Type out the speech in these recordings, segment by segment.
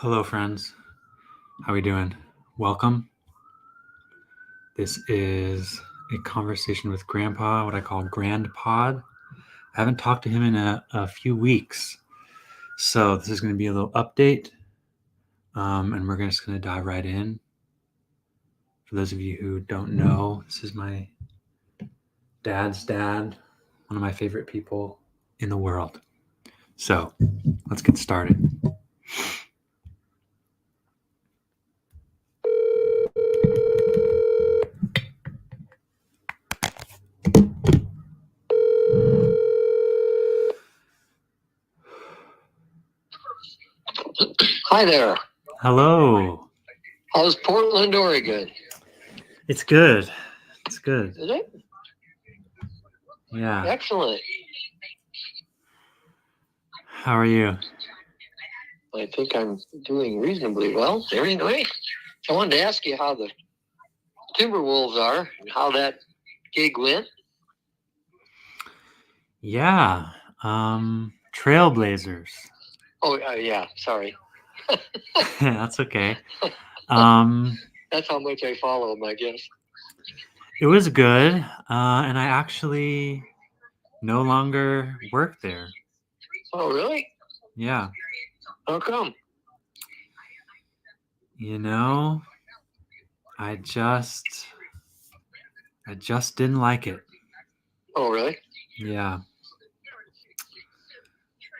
Hello, friends. How we doing? Welcome. This is a conversation with Grandpa, what I call Grand Pod. I haven't talked to him in a few weeks, so this is going to be a little update, and we're just going to dive right in. For those of you who don't know, this is my dad's dad, one of my favorite people in the world. So let's get started. Hi there. Hello. How's Portland, Oregon? It's good. It's good. Is it? Yeah. Excellent. How are you? I think I'm doing reasonably well. Anyway, I wanted to ask you how the Timberwolves are and how that gig went. Yeah. Trailblazers. Oh, yeah. Sorry. That's okay. That's how much I follow them, I guess. It was good, and I actually no longer work there. Oh, really? Yeah. How come? You know, I just didn't like it. Oh, really? Yeah.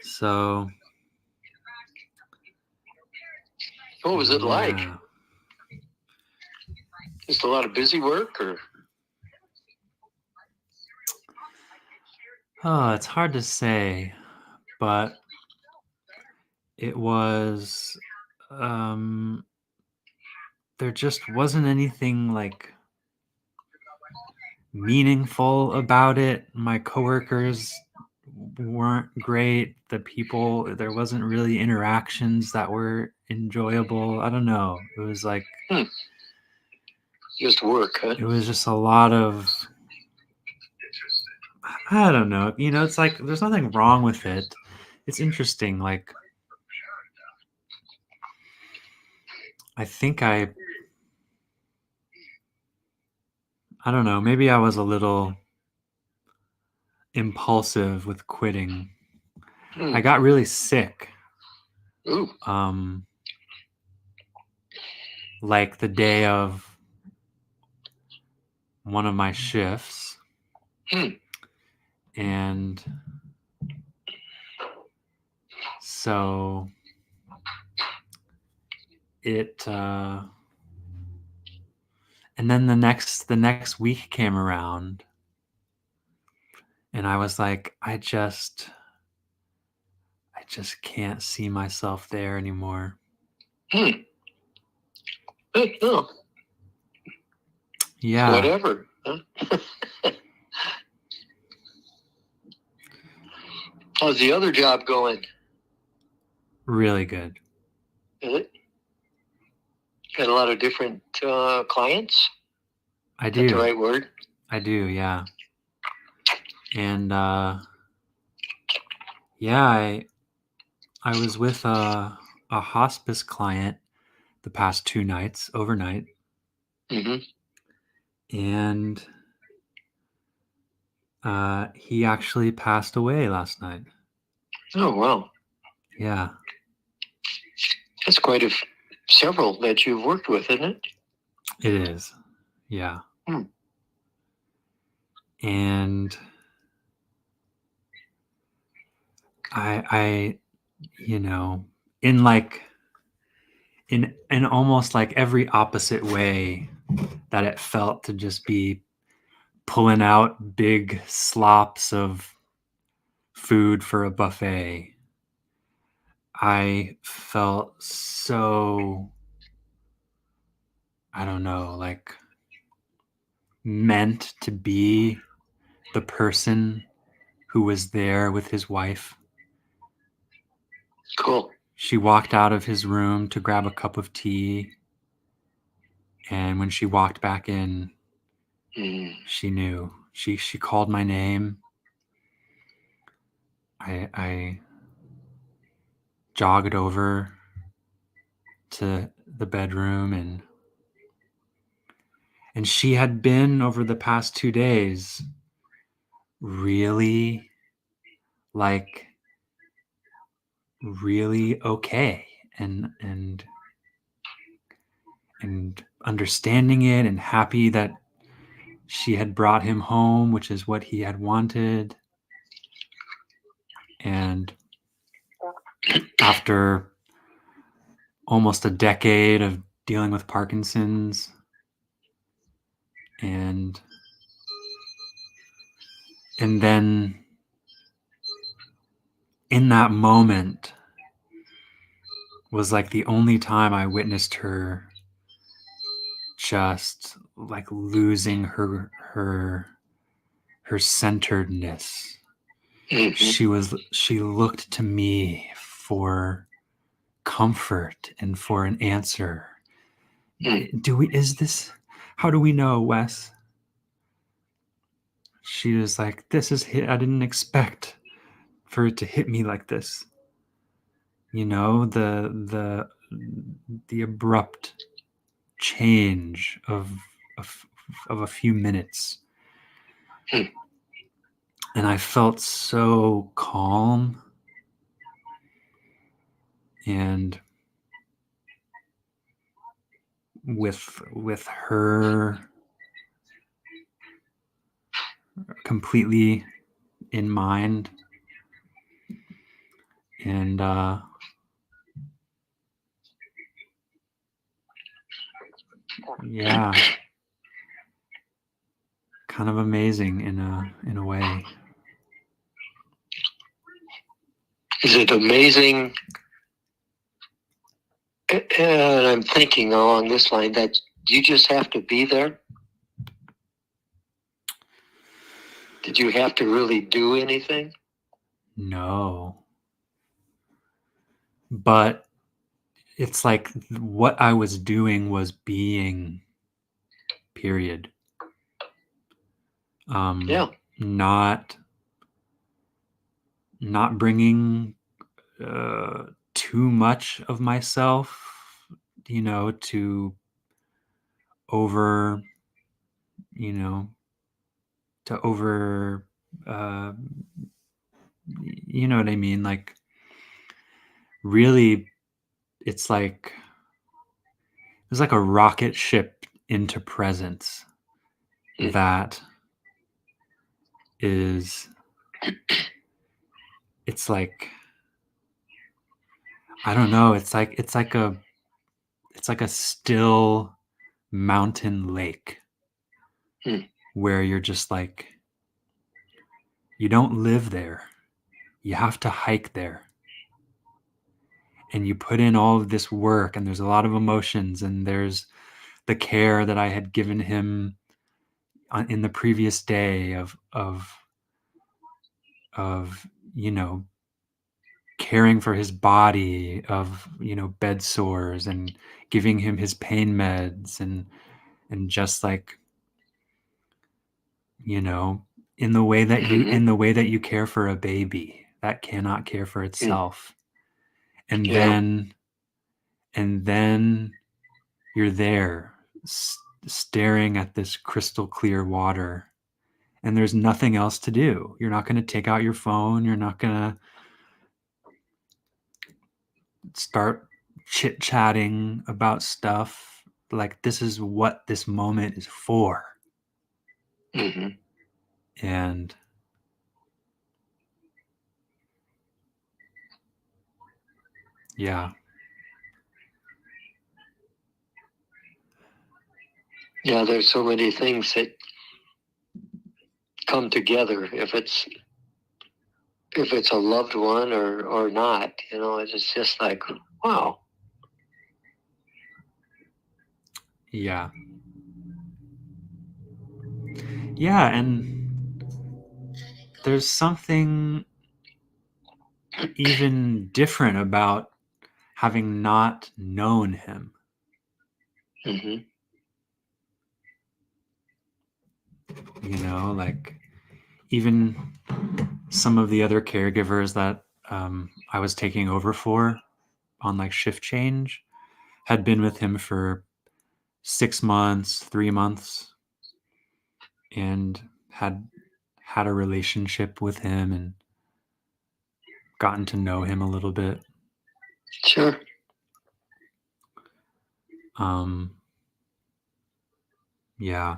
So What was it like? yeah. Just a lot of busy work, or? Oh, it's hard to say, but it was there just wasn't anything like meaningful about it. My coworkers weren't great. The people, there wasn't really interactions that were enjoyable. I don't know. It was like Just work, huh? it was just a lot of, I don't know. It's like there's nothing wrong with it. It's interesting. Like I think I don't know. Maybe I was a little impulsive with quitting. I got really sick. Ooh. Like the day of one of my shifts. And so it and then the next week came around and I was like, I just can't see myself there anymore. Oh. Yeah. Whatever. Huh? How's the other job going? Really good. Is it? Got a lot of different clients? I Is that the do. right word? I do, yeah. And yeah, I was with a hospice client the past 2 nights, overnight. And he actually passed away last night. Oh, wow. Yeah. That's quite several that you've worked with, isn't it? It is. Yeah. And I in like in almost like every opposite way that it felt to just be pulling out big slops of food for a buffet. I felt so, I don't know, like meant to be the person who was there with his wife. Cool. She walked out of his room to grab a cup of tea. And when she walked back in, she knew. She called my name. I jogged over to the bedroom, and she had been over the past 2 days really like really okay and understanding it and happy that she had brought him home, which is what he had wanted. And after almost a decade of dealing with Parkinson's, and then in that moment was like the only time I witnessed her just like losing her centeredness. Mm-hmm. She looked to me for comfort and for an answer. How do we know, Wes? She was like, I didn't expect for it to hit me like this. You know, the abrupt change of a few minutes. And I felt so calm and with her completely in mind. And yeah, kind of amazing in a way. Is it amazing? And I'm thinking along this line that you just have to be there. Did you have to really do anything? No. But it's like what I was doing was being, period. Yeah. Not bringing too much of myself, to over, to over, you know what I mean? Like, really, it's like a rocket ship into presence that is, it's like, I don't know, it's like a still mountain lake where you're just like, you don't live there. You have to hike there. And you put in all of this work, and there's a lot of emotions, and there's the care that I had given him in the previous day of caring for his body, of bed sores, and giving him his pain meds, and just like, in the way that you care for a baby that cannot care for itself. And then you're there staring at this crystal clear water, and there's nothing else to do. You're not going to take out your phone. You're not going to start chit-chatting about stuff. Like, this is what this moment is for. And yeah. Yeah, there's so many things that come together if it's a loved one or not. It's just like, wow. Yeah. Yeah, and there's something even different about having not known him. Like, even some of the other caregivers that I was taking over for on like shift change had been with him for 6 months, 3 months, and had had a relationship with him and gotten to know him a little bit. Sure. Yeah.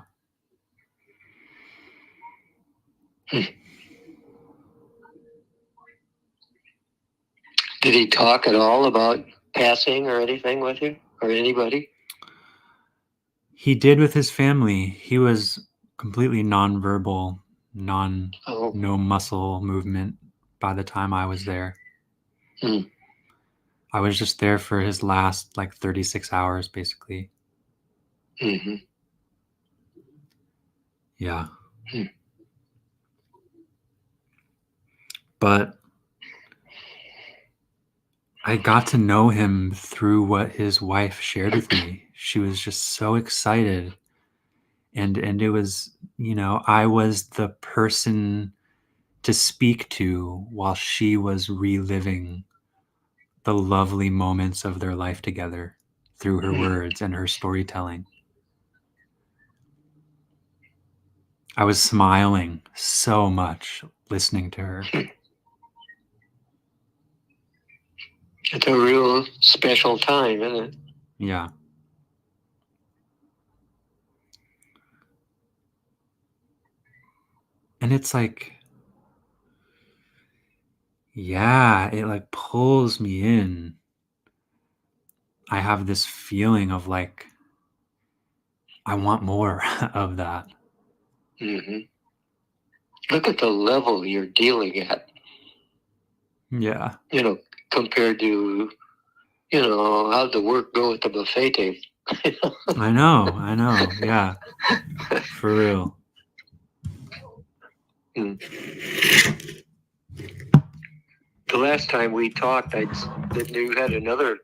Did he talk at all about passing or anything with you or anybody? He did with his family. He was completely nonverbal, Oh, no muscle movement by the time I was there. Hmm. I was just there for his last 36 hours, basically. hmm Yeah. Hmm. But I got to know him through what his wife shared with me. She was just so excited. And it was, I was the person to speak to while she was reliving the lovely moments of their life together through her words and her storytelling. I was smiling so much listening to her. It's a real special time, isn't it? Yeah. And it's yeah, it pulls me in. I have this feeling of I want more of that. hmm Look at the level you're dealing at, Yeah. compared to, how'd the work go at the buffet table? I know. Yeah. For real. The last time we talked, that you had another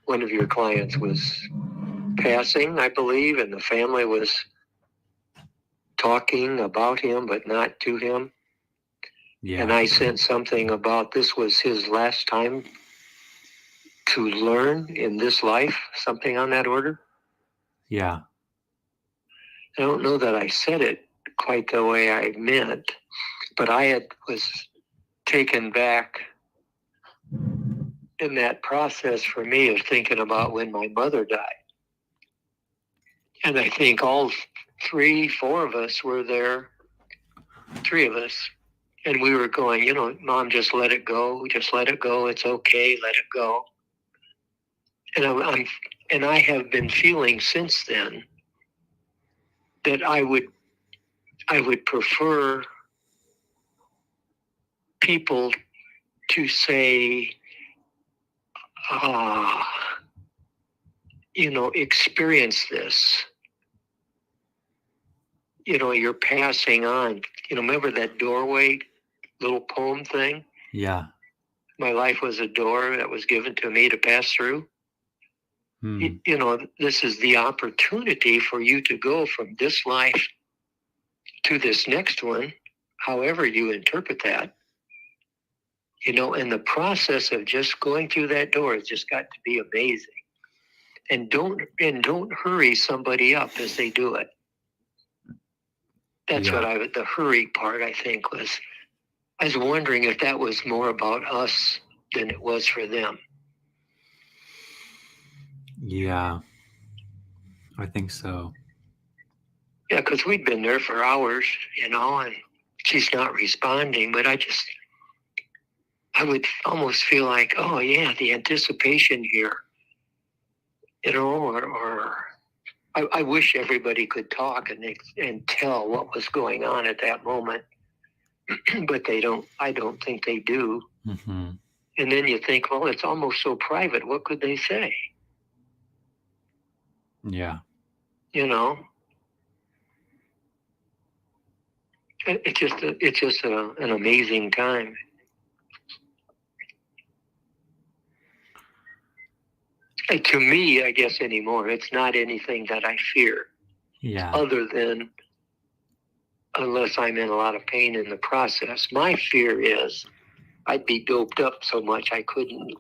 one of your clients was passing, I believe, and the family was talking about him, but not to him. Yeah. And I sent something about this was his last time to learn in this life, something on that order. Yeah. I don't know that I said it quite the way I meant, but was taken back in that process for me of thinking about when my mother died. And I think all 4 of us were there, 3 of us. And we were going, Mom, just let it go. Just let it go. It's okay. Let it go. And I have been feeling since then that I would prefer people to say, experience this. You're passing on. Remember that doorway little poem thing? Yeah. My life was a door that was given to me to pass through. This is the opportunity for you to go from this life to this next one, however you interpret that. And the process of just going through that door has just got to be amazing. And don't hurry somebody up as they do it. That's what the hurry part, I think, I was wondering if that was more about us than it was for them. Yeah. I think so. Yeah, because we'd been there for hours, and she's not responding, but I would almost feel like, oh yeah, the anticipation here, or I wish everybody could talk and tell what was going on at that moment, but they don't. I don't think they do. Mm-hmm. And then you think, well, it's almost so private. What could they say? Yeah. It's just an amazing time. And to me, I guess anymore, it's not anything that I fear. Yeah. Other than unless I'm in a lot of pain in the process. My fear is I'd be doped up so much I couldn't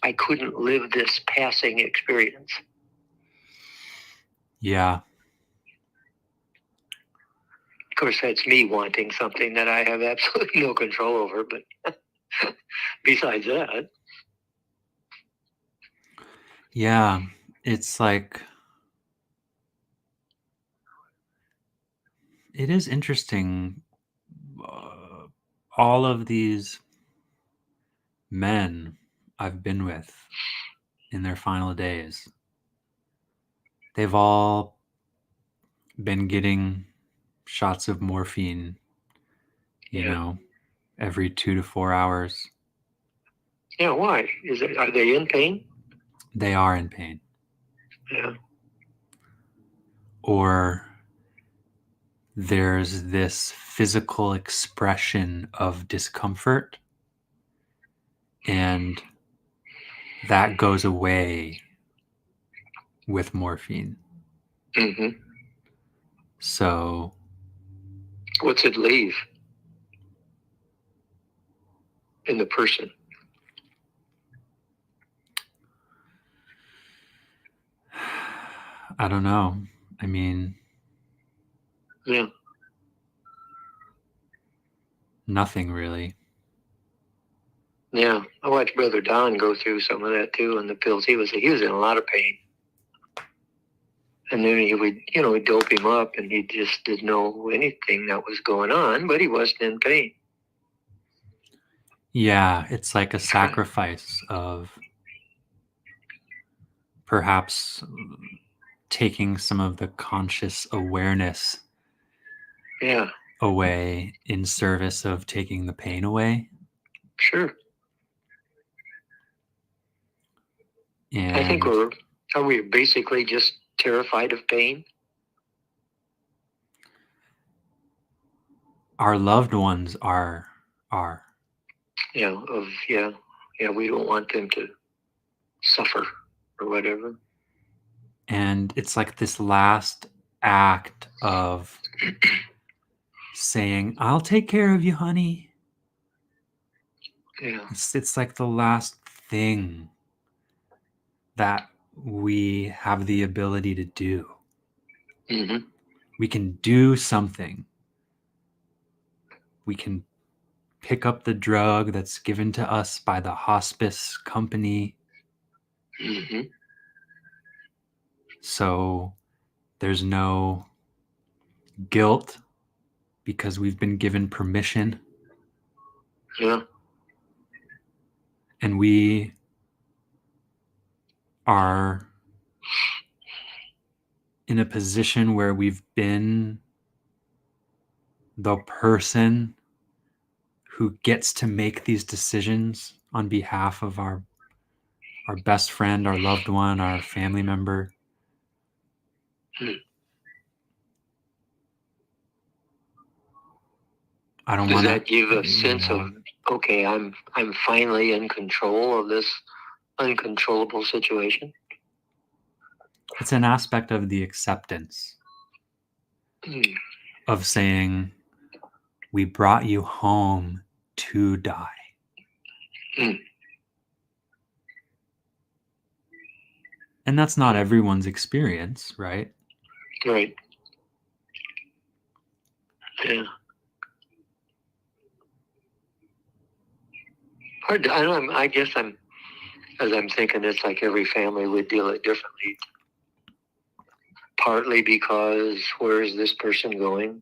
I couldn't live this passing experience. Yeah. Of course, that's me wanting something that I have absolutely no control over. But besides that, Yeah. It's like, it is interesting. All of these men I've been with in their final days, they've all been getting shots of morphine, yeah, every 2 to 4 hours. yeah. Why Are they in pain? They are in pain. Yeah, Or there's this physical expression of discomfort, and that goes away with morphine. hmm. So What's it leave in the person? I don't know. I mean, Yeah, nothing really. yeah. I watched Brother Don go through some of that too, and the pills. He was in a lot of pain. And then he would, dope him up, and he just didn't know anything that was going on, but he wasn't in pain. Yeah, it's like a sacrifice of perhaps taking some of the conscious awareness Yeah, away in service of taking the pain away. sure. I think And are we basically just terrified of pain? our loved ones are. Yeah, we don't want them to suffer or whatever. And it's like this last act of saying, "I'll take care of you, honey." Yeah, It's like the last thing that we have the ability to do. hmm, We can do something. We can pick up the drug that's given to us by the hospice company. hmm, So there's no guilt because we've been given permission, yeah, and we are in a position where we've been the person who gets to make these decisions on behalf of our best friend, our loved one, our family member. hmm. I don't Does want that give a to, sense of, okay, I'm finally in control of this uncontrollable situation? it's an aspect of the acceptance Hmm. of saying, we brought you home to die. Hmm. And that's not everyone's experience, right? Right. Yeah. Hard to, I don't. I guess as I'm thinking, it's like every family would deal it differently. Partly because where is this person going?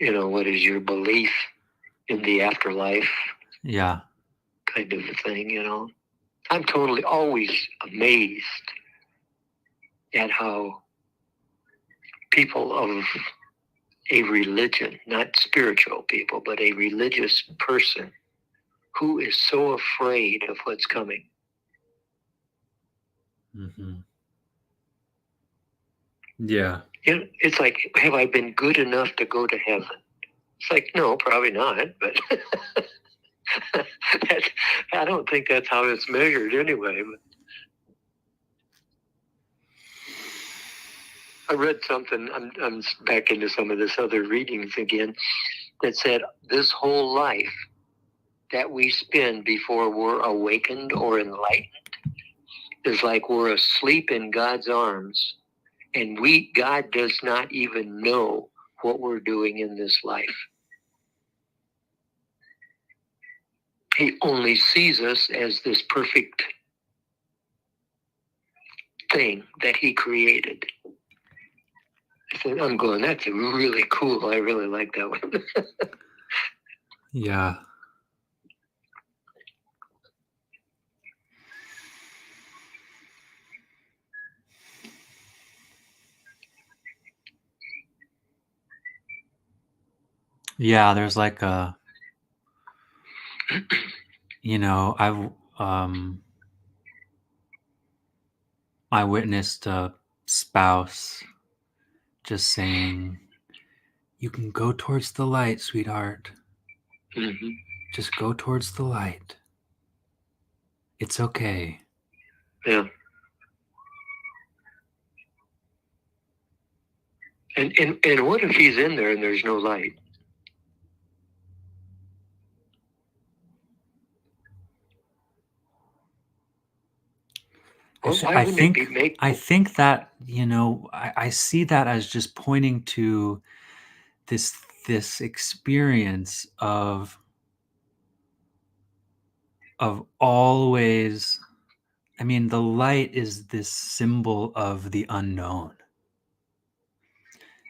What is your belief in the afterlife, Yeah. kind of a thing. I'm totally always amazed at how people of a religion, not spiritual people, but a religious person who is so afraid of what's coming. Mm-hmm. Yeah. It's like, have I been good enough to go to heaven? It's like, no, probably not, but I don't think that's how it's measured anyway. But I read something, I'm back into some of this other readings again, that said this whole life that we spend before we're awakened or enlightened is like we're asleep in God's arms, and God does not even know what we're doing in this life. He only sees us as this perfect thing that he created. I'm going, that's really cool. I really like that one. Yeah. Yeah, there's like a, I witnessed a spouse just saying, "You can go towards the light, sweetheart. Mm-hmm. Just go towards the light. It's okay." Yeah. And what if he's in there and there's no light? Well, I think that, I see that as just pointing to this experience of always, I mean, the light is this symbol of the unknown.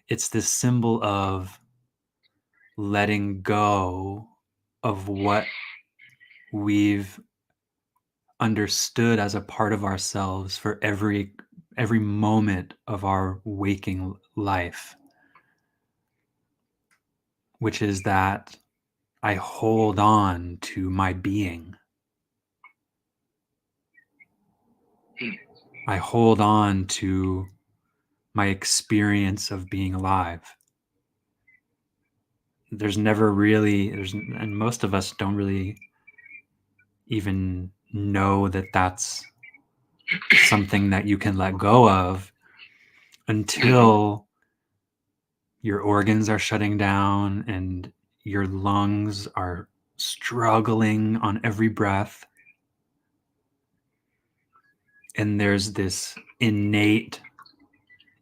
It's this symbol of letting go of what we've understood as a part of ourselves for every moment of our waking life, which is that I hold on to my being. I hold on to my experience of being alive. And most of us don't really even know that that's something that you can let go of until your organs are shutting down and your lungs are struggling on every breath. And there's this innate,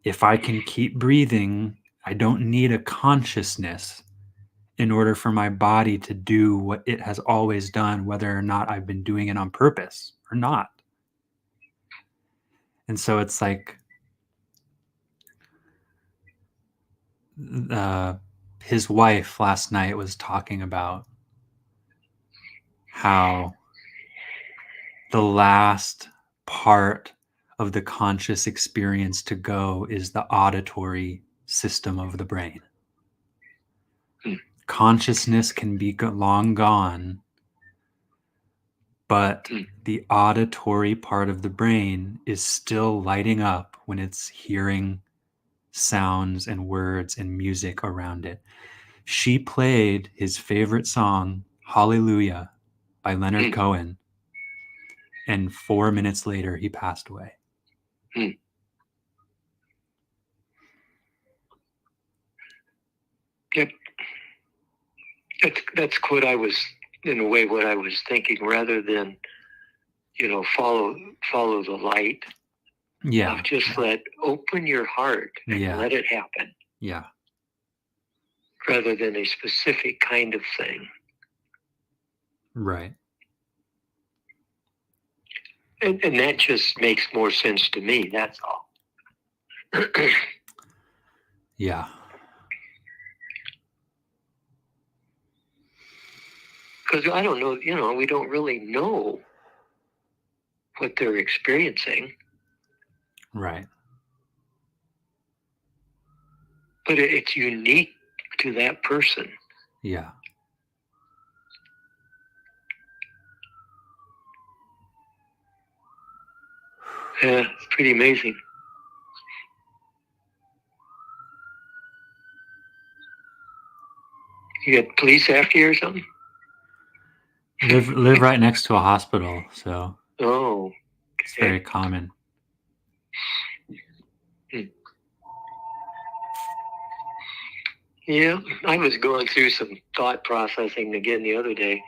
if I can keep breathing, I don't need a consciousness in order for my body to do what it has always done, whether or not I've been doing it on purpose or not. And so it's like his wife last night was talking about how the last part of the conscious experience to go is the auditory system of the brain. Consciousness can be long gone, but the auditory part of the brain is still lighting up when it's hearing sounds and words and music around it. She played his favorite song, Hallelujah, by Leonard Cohen, and 4 minutes later he passed away. Yep. That's what I was, in a way, what I was thinking, rather than, follow the light. Yeah. Just open your heart and let it happen. Yeah. Rather than a specific kind of thing. Right. And that just makes more sense to me, that's all. Yeah. Because I don't know, we don't really know what they're experiencing. Right. But it's unique to that person. Yeah. Yeah, it's pretty amazing. You got police after you or something? Live right next to a hospital, so it's okay. very common. Yeah, I was going through some thought processing again the other day,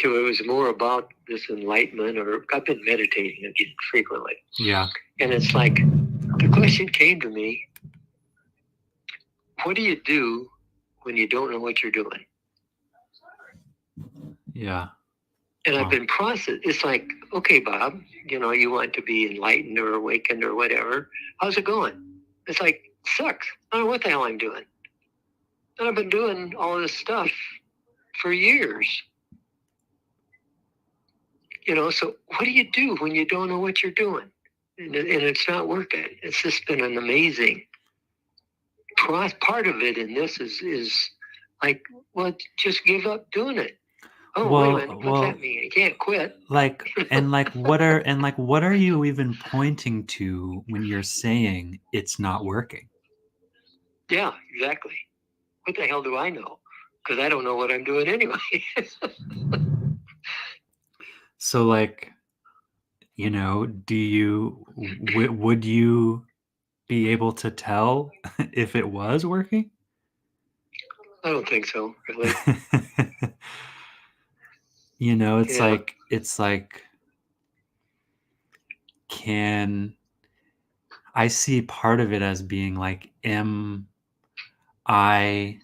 to it was more about this enlightenment, or I've been meditating again frequently. Yeah. And it's like, the question came to me, what do you do when you don't know what you're doing? Yeah. And Wow. I've been it's like, okay, Bob, you want to be enlightened or awakened or whatever. How's it going? It's like, sucks. I don't know what the hell I'm doing. And I've been doing all this stuff for years. So what do you do when you don't know what you're doing? And it's not working. It's just been an amazing part of it in this is like, well, just give up doing it. Oh, wait a minute. What's that mean? You can't quit. Like, what are you even pointing to when you're saying it's not working? Yeah, exactly. What the hell do I know? Because I don't know what I'm doing anyway. So, like, would you be able to tell if it was working? I don't think so, really. It's like, I see part of it as being like, am I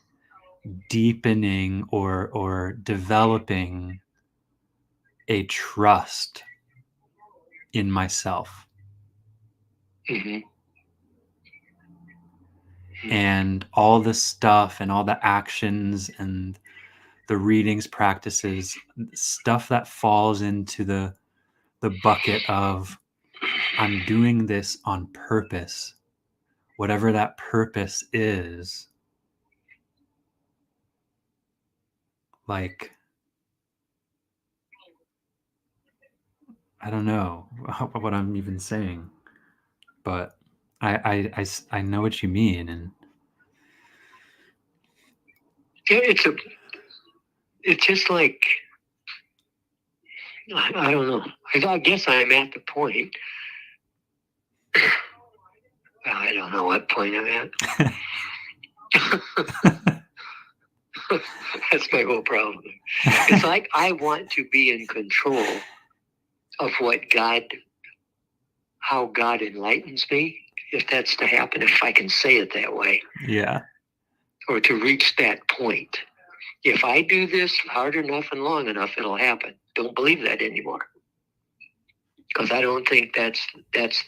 deepening or developing a trust in myself? Mm-hmm. And all the stuff and all the actions and the readings, practices, stuff that falls into the bucket of, I'm doing this on purpose, whatever that purpose is. Like, I don't know what I'm even saying, but I know what you mean. And Yeah, it's just like, I don't know. I guess I'm at the point. I don't know what point I'm at. That's my whole problem. It's like I want to be in control of how God enlightens me, if that's to happen, if I can say it that way. Yeah. Or to reach that point. If I do this hard enough and long enough, it'll happen. Don't believe that anymore. Because I don't think that's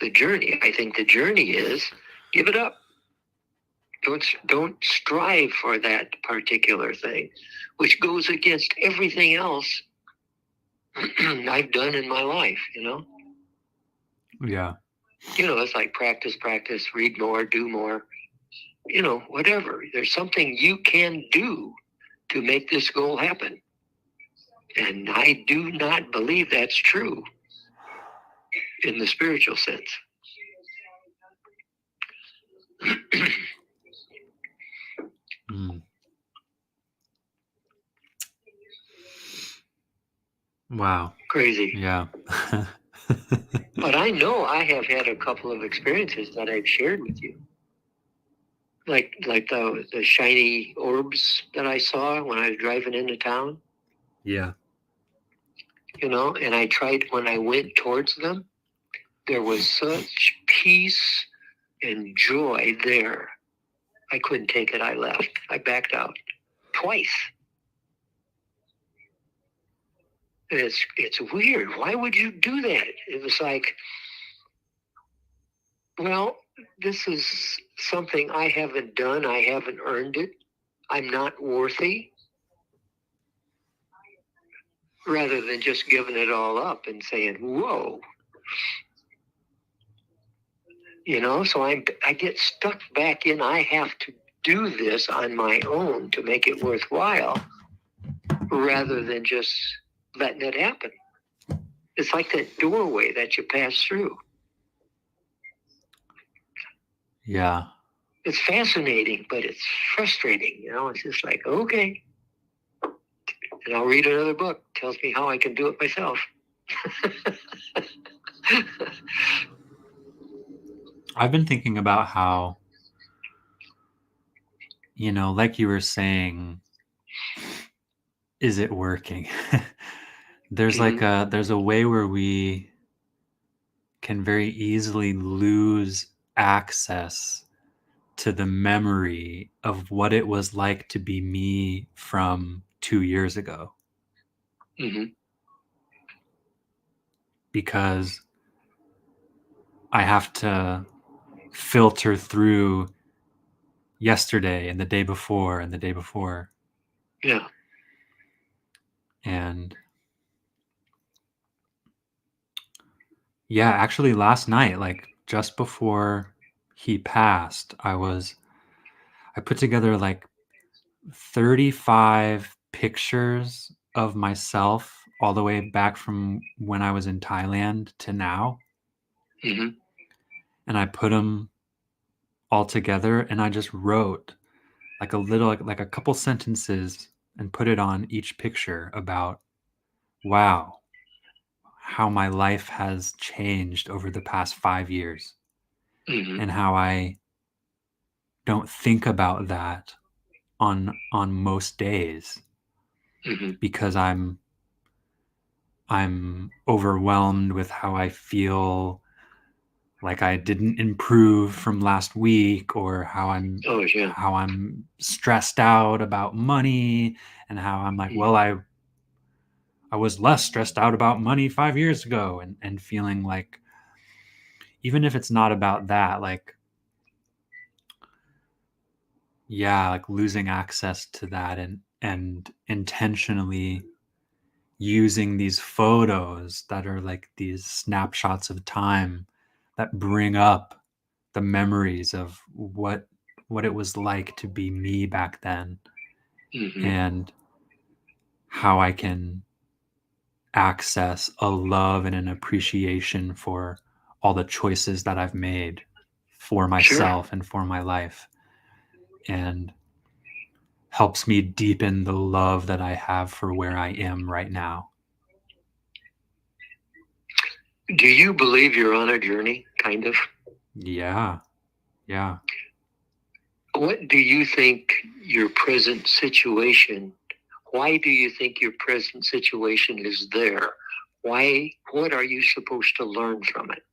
the journey. I think the journey is give it up. Don't strive for that particular thing, which goes against everything else I've done in my life, Yeah. It's like practice, read more, do more, whatever. There's something you can do to make this goal happen. And I do not believe that's true in the spiritual sense. Wow. Crazy. Yeah. But I know I have had a couple of experiences that I've shared with you. Like the shiny orbs that I saw when I was driving into town. Yeah. And I tried, when I went towards them, there was such peace and joy there. I couldn't take it. I left. I backed out twice. And it's weird. Why would you do that? It was like, well, this is something I haven't done. I haven't earned it. I'm not worthy. Rather than just giving it all up and saying, whoa. So I get stuck back in, I have to do this on my own to make it worthwhile, rather than just letting it happen. It's like that doorway that you pass through. Yeah. It's fascinating, but it's frustrating. It's just like, okay. And I'll read another book. Tells me how I can do it myself. I've been thinking about how, like you were saying, is it working? there's like there's a way where we can very easily lose access to the memory of what it was like to be me from 2 years ago, Mm-hmm. because I have to filter through yesterday and the day before and the day before. Yeah. And yeah, actually last night, like just before he passed, I put together like 35 pictures of myself all the way back from when I was in Thailand to now. Mm-hmm. And I put them all together and I just wrote like a little, like a couple sentences and put it on each picture about, wow, how my life has changed over the past 5 years, Mm-hmm. and how I don't think about that on most days Mm-hmm. because I'm overwhelmed with how I feel like I didn't improve from last week, or Oh, yeah. how I'm stressed out about money, and how I'm like, Mm-hmm. well, I was less stressed out about money 5 years ago, and feeling like, even if it's not about that, like, yeah, like losing access to that, and intentionally using these photos that are like these snapshots of time that bring up the memories of what it was like to be me back then, Mm-hmm. and how I can access a love and an appreciation for all the choices that I've made for Sure. myself and for my life, and helps me deepen the love that I have for where I am right now. Do you believe you're on a journey, kind of? Yeah. Yeah. What do you think your present situation, why do you think your present situation is there? Why, what are you supposed to learn from it?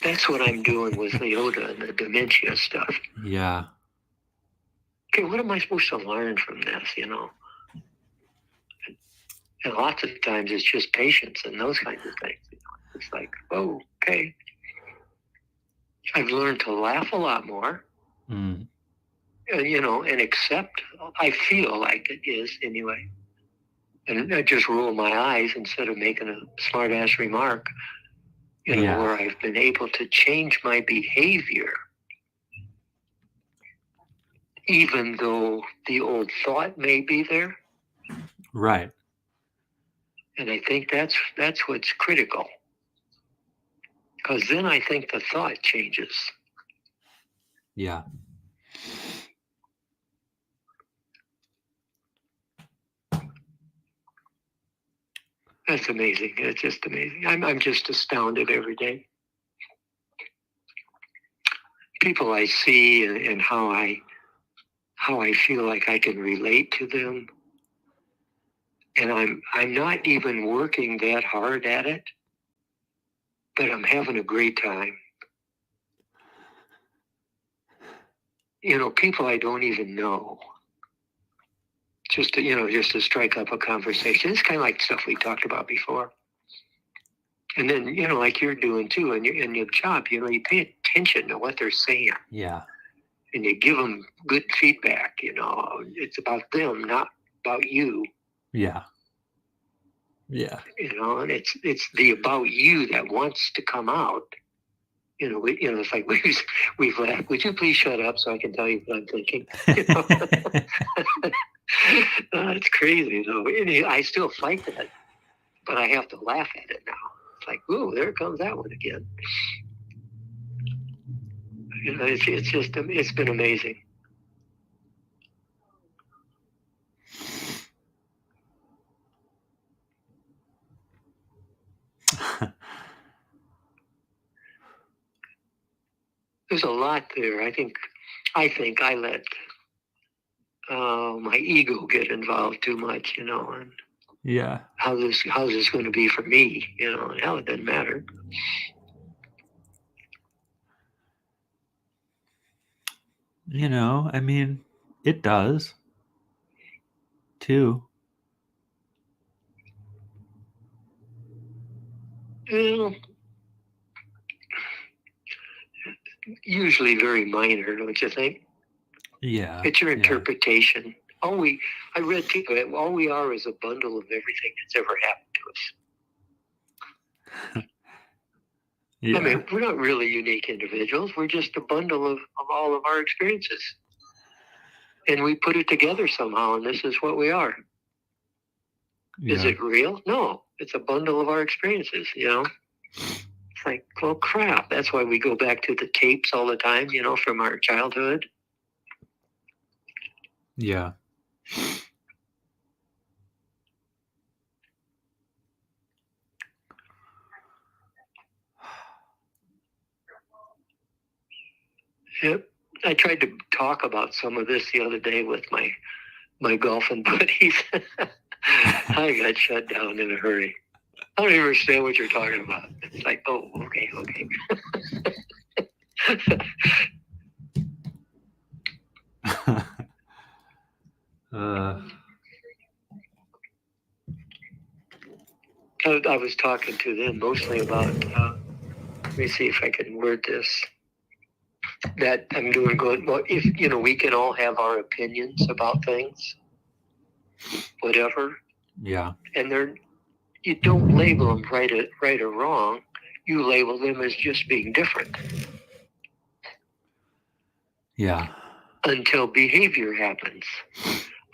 That's what I'm doing with Leota and the dementia stuff. Yeah. Okay, what am I supposed to learn from this, And lots of times it's just patience and those kinds of things. It's like, oh, okay. I've learned to laugh a lot more, Mm. and accept. I feel like it is anyway. And I just roll my eyes instead of making a smart ass remark, Yeah. where I've been able to change my behavior, even though the old thought may be there. Right. And I think that's what's critical. Because then I think the thought changes. Yeah. That's amazing. It's just amazing. I'm just astounded every day. People I see and how I feel like I can relate to them. And I'm not even working that hard at it, but I'm having a great time. People I don't even know. Just to strike up a conversation. It's kind of like stuff we talked about before. And then, like you're doing too, in your job, you pay attention to what they're saying. Yeah. And you give them good feedback. It's about them, not about you. Yeah. Yeah. And it's the about you that wants to come out. It's like we've laughed. Would you please shut up so I can tell you what I'm thinking? It's crazy though. I still fight that, but I have to laugh at it now. It's like, ooh, there comes that one again. It's been amazing. There's a lot there. I think I let my ego get involved too much, and Yeah. how's this going to be for me? Hell, it doesn't matter. I mean, it does too. Well, usually very minor, don't you think? Yeah. It's your Yeah. interpretation. I read too, all we are is a bundle of everything that's ever happened to us. Yeah. I mean, we're not really unique individuals. We're just a bundle of all of our experiences. And we put it together somehow, and this is what we are. Is it real? No, it's a bundle of our experiences, It's like, well, crap. That's why we go back to the tapes all the time, from our childhood. Yeah. Yep. I tried to talk about some of this the other day with my golfing buddies. I got shut down in a hurry. I don't even understand what you're talking about. It's like, oh, okay. I was talking to them mostly about, let me see if I can word this, that I'm doing good. Well, if, we can all have our opinions about things, whatever. Yeah. And you don't label them right or wrong. You label them as just being different. Yeah. Until behavior happens.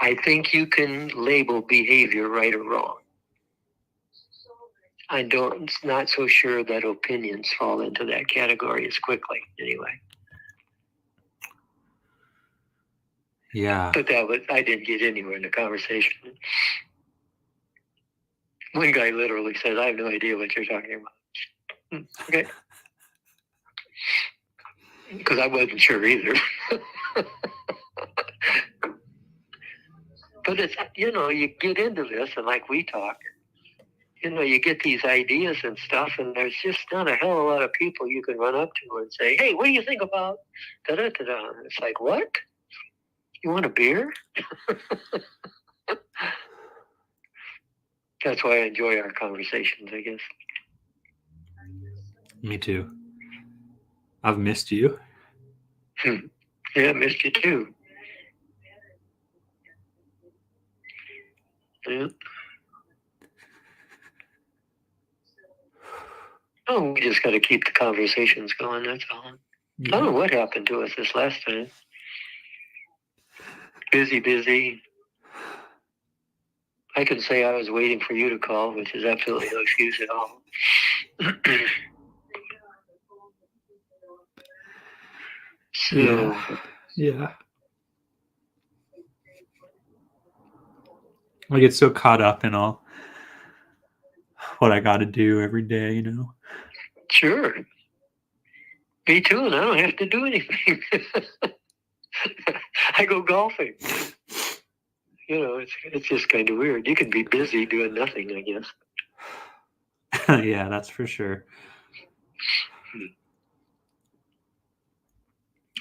I think you can label behavior right or wrong. I'm not so sure that opinions fall into that category as quickly, anyway. Yeah. But I didn't get anywhere in the conversation. One guy literally says, I have no idea what you're talking about. Okay. Because I wasn't sure either. But it's, you get into this, and like we talk, you get these ideas and stuff, and there's just not a hell of a lot of people you can run up to and say, hey, what do you think about da-da-da-da? And it's like, what? You want a beer? That's why I enjoy our conversations, I guess. Me too. I've missed you. Yeah, I missed you too. Yeah. Oh, we just got to keep the conversations going, that's all. Yeah. I don't know what happened to us this last time. Busy. I can say I was waiting for you to call, which is absolutely no excuse at all. So, yeah. I get so caught up in all what I got to do every day, Sure. Me too, and I don't have to do anything. I go golfing. It's just kind of weird. You can be busy doing nothing, I guess. Yeah, that's for sure.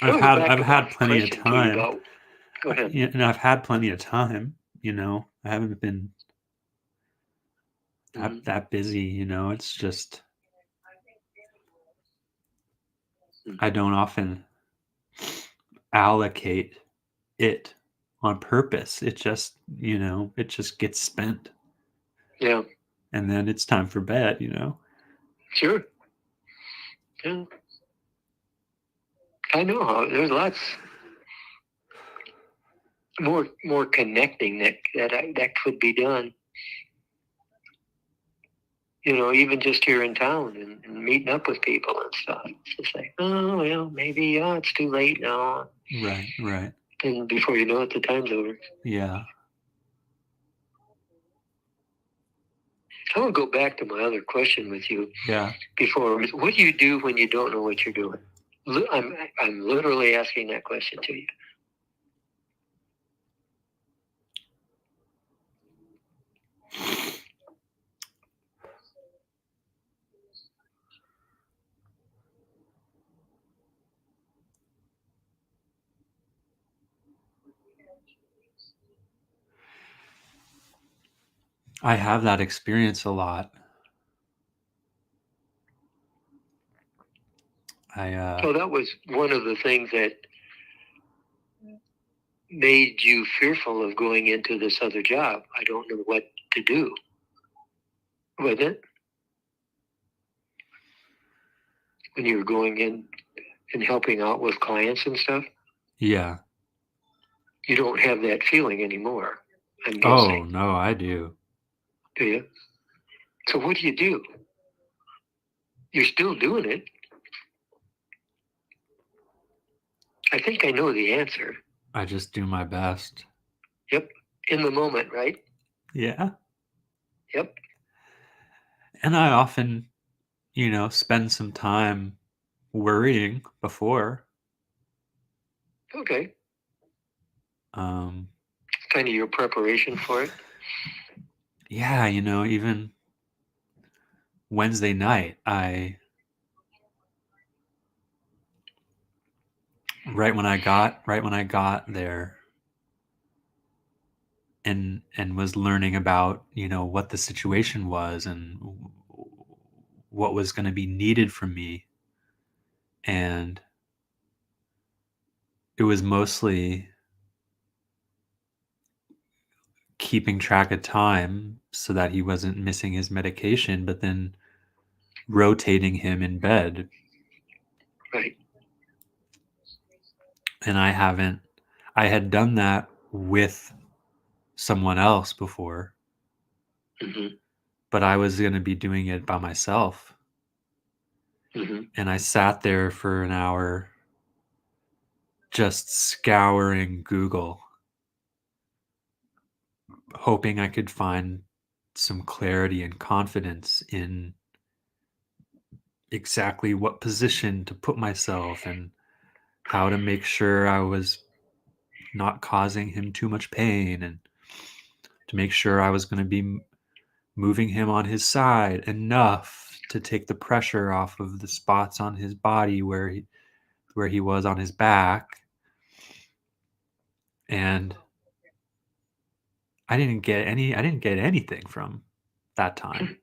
I've had plenty of time. Go ahead. And I've had plenty of time, I haven't been that busy, it's just I don't often allocate it on purpose. It just, it just gets spent. Yeah. And then it's time for bed, Sure. Yeah. I know how there's lots more connecting that could be done. Even just here in town and meeting up with people and stuff. It's just like, oh, well, maybe it's too late now. Right. And before you know it, the time's over. Yeah. I want to go back to my other question with you. Yeah. Before, what do you do when you don't know what you're doing? I'm literally asking that question to you. I have that experience a lot. So that was one of the things that made you fearful of going into this other job. I don't know what to do. Wasn't it? When you were going in and helping out with clients and stuff? Yeah. You don't have that feeling anymore, I'm Oh, guessing. no, I do. Do you? So what do? You're still doing it. I think I know the answer. I just do my best. Yep. In the moment, right? Yeah. Yep. And I often, spend some time worrying before. Okay. Um, Kind of your preparation for it. yeah, even Wednesday night, right when I got there and was learning about, what the situation was and what was going to be needed from me. And it was mostly keeping track of time so that he wasn't missing his medication, but then rotating him in bed. Right. And I had done that with someone else before, Mm-hmm. but I was going to be doing it by myself. Mm-hmm. And I sat there for an hour just scouring Google, hoping I could find some clarity and confidence in exactly what position to put myself and how to make sure I was not causing him too much pain, and to make sure I was going to be moving him on his side enough to take the pressure off of the spots on his body where he was on his back. And I didn't get anything from that time.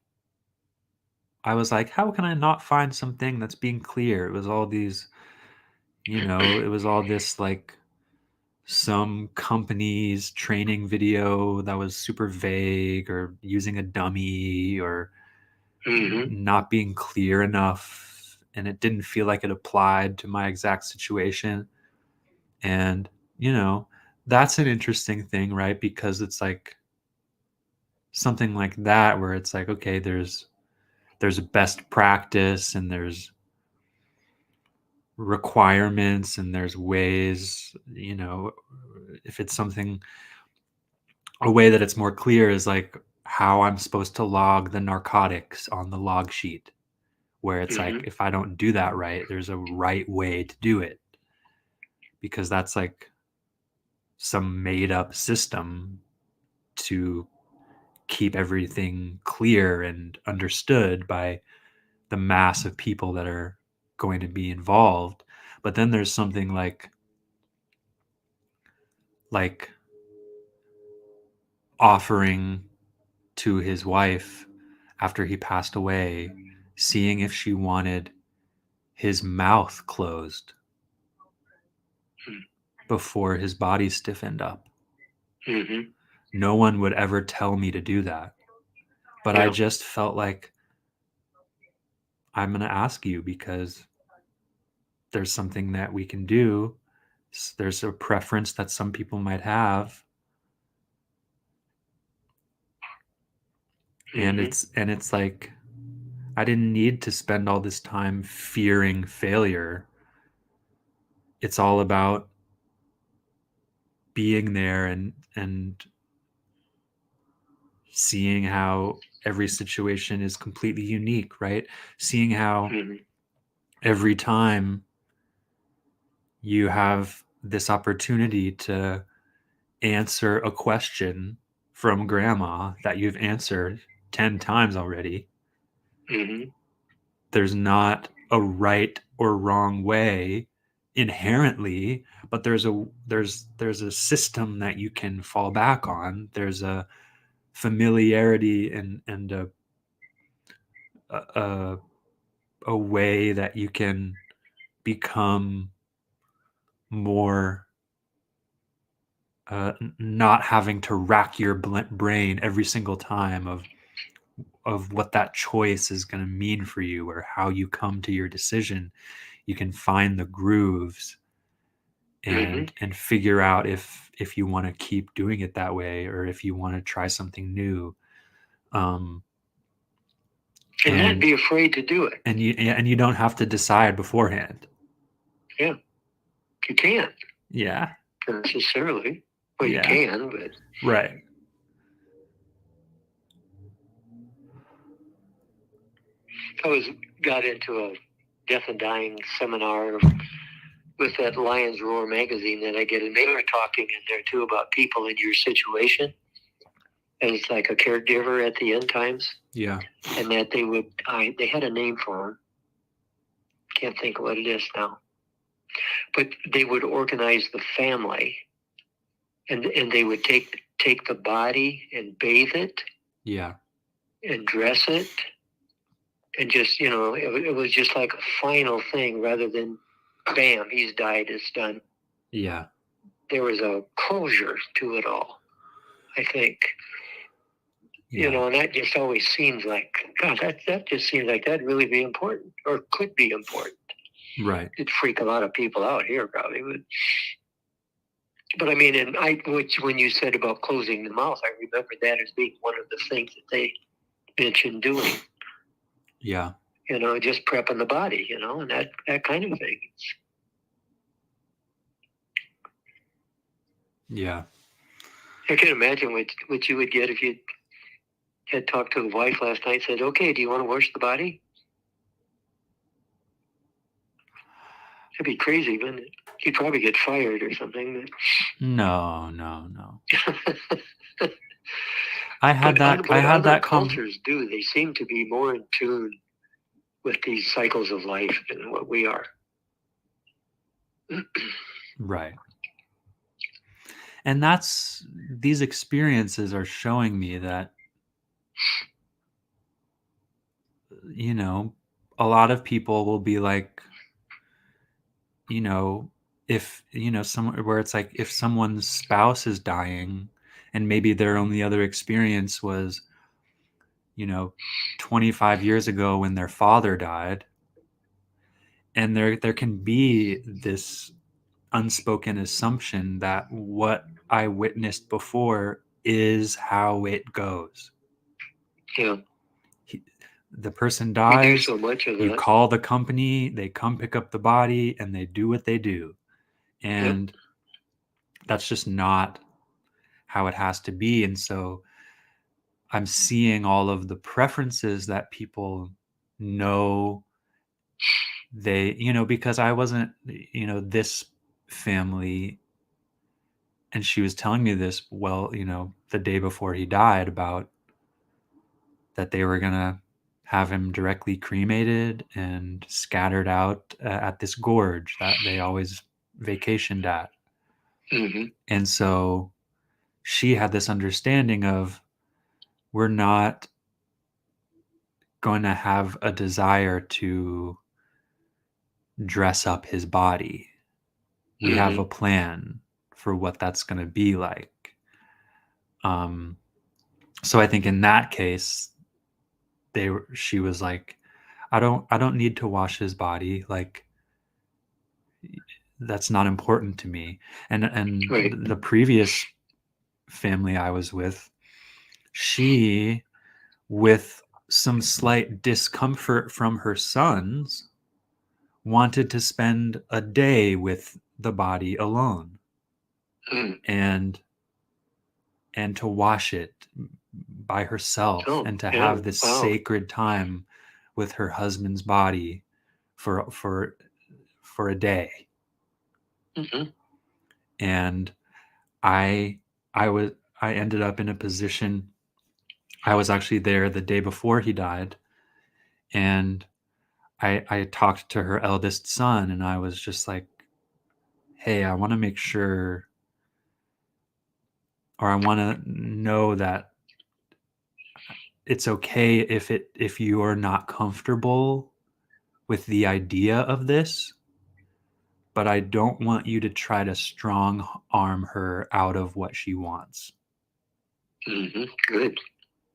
I was like, how can I not find something that's being clear? It was all these, it was all this like some company's training video that was super vague or using a dummy or Mm-hmm. not being clear enough. And it didn't feel like it applied to my exact situation. And, that's an interesting thing, right? Because it's like something like that where it's like, okay, there's a best practice and there's requirements and there's ways, if it's something, a way that it's more clear is like how I'm supposed to log the narcotics on the log sheet, where it's like Mm-hmm. if I don't do that right, there's a right way to do it, because that's like some made up system to keep everything clear and understood by the mass of people that are going to be involved. But then there's something like offering to his wife after he passed away, seeing if she wanted his mouth closed before his body stiffened up. Mm-hmm. No one would ever tell me to do that. But I Yeah. just felt like I'm going to ask you because there's something that we can do. There's a preference that some people might have. And Mm-hmm. it's like I didn't need to spend all this time fearing failure. It's all about being there and seeing how every situation is completely unique, right? Seeing how Mm-hmm. every time you have this opportunity to answer a question from grandma that you've answered 10 times already, Mm-hmm. there's not a right or wrong way inherently, but there's a system that you can fall back on. There's familiarity and a way that you can become more not having to rack your brain every single time of what that choice is going to mean for you or how you come to your decision. You can find the grooves and figure out if you want to keep doing it that way or if you want to try something new. And not be afraid to do it. And you don't have to decide beforehand. Yeah, you can't. Yeah. Necessarily. Well, you can, but right. I got into a death and dying seminar with that Lion's Roar magazine that I get, and they were talking in there too about people in your situation as like a caregiver at the end times. Yeah. And that they had a name for them. Can't think of what it is now. But they would organize the family, and they would take the body and bathe it. Yeah. And dress it. And just, it was just like a final thing rather than, bam, he's died, it's done. Yeah. There was a closure to it all, I think. Yeah. And that just always seems like, God, that just seems like that'd really be important or could be important. Right. It'd freak a lot of people out here, probably would. But I mean, when you said about closing the mouth, I remember that as being one of the things that they mentioned doing. Yeah. Just prepping the body, and that kind of thing. Yeah. I can imagine what you would get if you had talked to the wife last night and said, okay, do you want to wash the body? That'd be crazy, wouldn't it? You'd probably get fired or something. No. I had that cultures do. They seem to be more in tune with these cycles of life than what we are. Right. And these experiences are showing me that, a lot of people will be like, if, someone where it's like, if someone's spouse is dying and maybe their only other experience was, 25 years ago when their father died, and there can be this unspoken assumption that what I witnessed before is how it goes. Yeah. The person dies. We do so much of that. You call the company, they come pick up the body, and they do what they do. And that's just not how it has to be. And so I'm seeing all of the preferences that people know they, because I wasn't, this family. And she was telling me this, the day before he died, about that they were going to have him directly cremated and scattered out at this gorge that they always vacationed at. Mm-hmm. And so she had this understanding of, we're not going to have a desire to dress up his body. We have a plan for what that's going to be like. So I think in that case, she was like, I don't need to wash his body. Like, that's not important to me. And Right. The previous family I was with, she, with some slight discomfort from her sons, wanted to spend a day with the body alone and to wash it by herself and to have this sacred time with her husband's body for a day. Mm-hmm. And I ended up in a position. I was actually there the day before he died, and I talked to her eldest son, and I was just like, hey, I want to make sure, or I want to know that it's okay if you're not comfortable with the idea of this, but I don't want you to try to strong arm her out of what she wants. Good.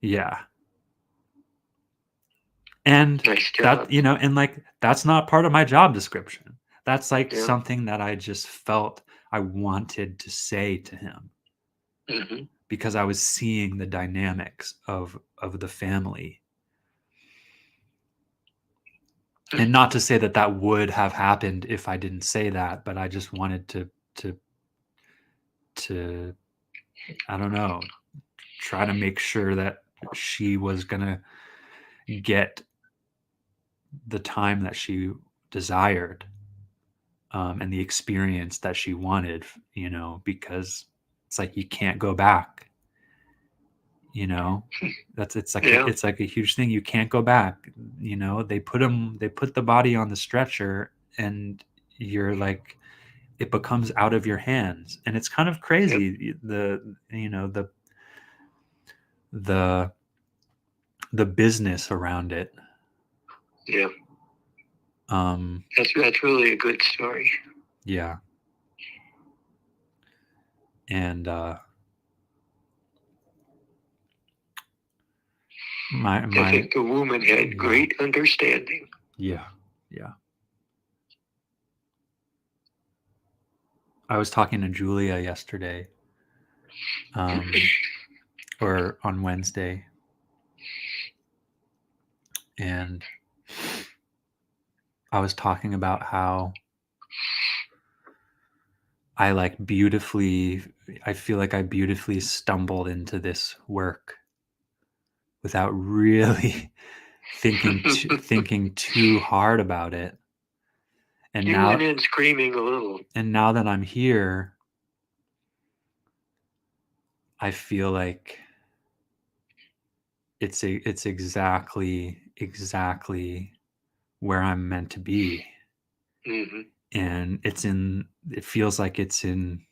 Yeah. And Nice job. that, and like, that's not part of my job description. That's like Yeah. something that I just felt I wanted to say to him because I was seeing the dynamics of the family. And not to say that that would have happened if I didn't say that, but I just wanted to I don't know, try to make sure that she was gonna get the time that she desired, and the experience that she wanted, because it's like you can't go back. That's Yeah. it's like a huge thing. You can't go back. They put the body on the stretcher, and you're like, it becomes out of your hands, and it's kind of crazy. The the business around it. Yeah. Um, That's really a good story. yeah. And my I think the woman had great understanding. Yeah. I was talking to Julia yesterday, or on Wednesday, and I was talking about how I feel like I beautifully stumbled into this work without really thinking too hard about it. And You went in screaming a little. And now that I'm here, I feel like it's exactly where I'm meant to be. And it feels like it's in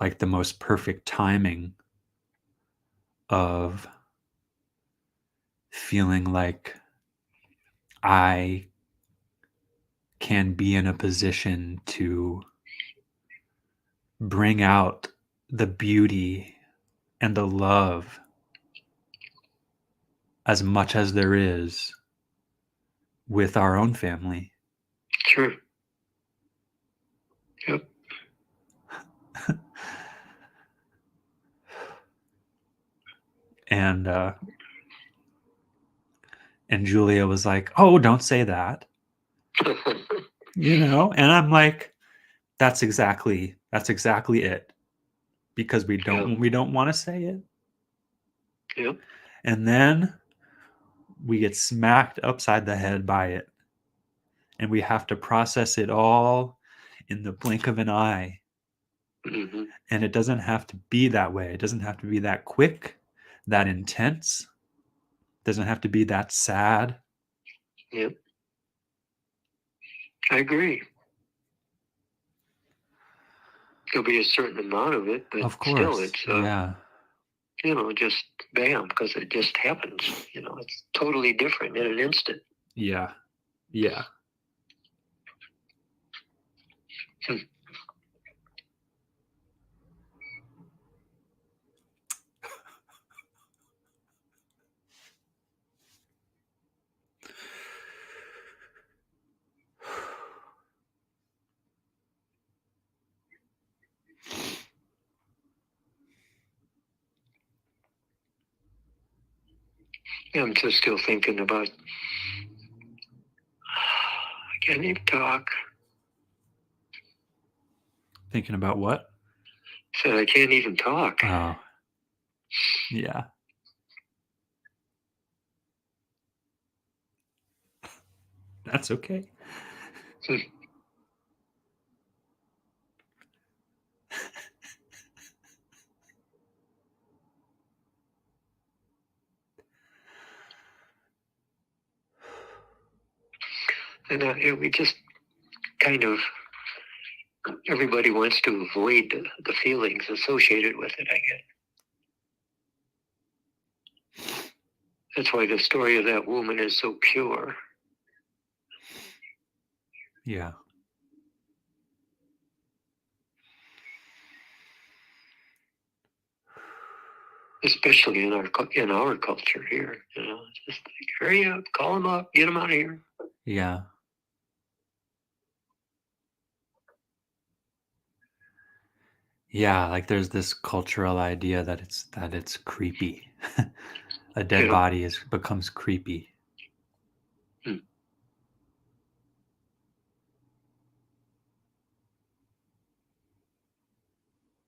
like the most perfect timing of feeling like I can be in a position to bring out the beauty and the love as much as there is with our own family. Sure. Yep. And Julia was like, "Oh, don't say that." And I'm like, that's exactly it. Because we don't want to say it. Yep. And then we get smacked upside the head by it. And we have to process it all in the blink of an eye. And it doesn't have to be that way. It doesn't have to be that quick, that intense. It doesn't have to be that sad. Yep. I agree. There'll be a certain amount of it, but of course, still it's yeah. Just bam, because it just happens. It's totally different in an instant. Yeah. I'm just still thinking about, I can't even talk. Thinking about what? Said I can't even talk. Oh. Yeah. That's okay. And we just kind of, everybody wants to avoid the feelings associated with it, I guess. That's why the story of that woman is so pure. Yeah. Especially in our culture here, just like, hurry up, call them up, get them out of here. Yeah. Yeah, like there's this cultural idea that it's creepy. A dead body becomes creepy.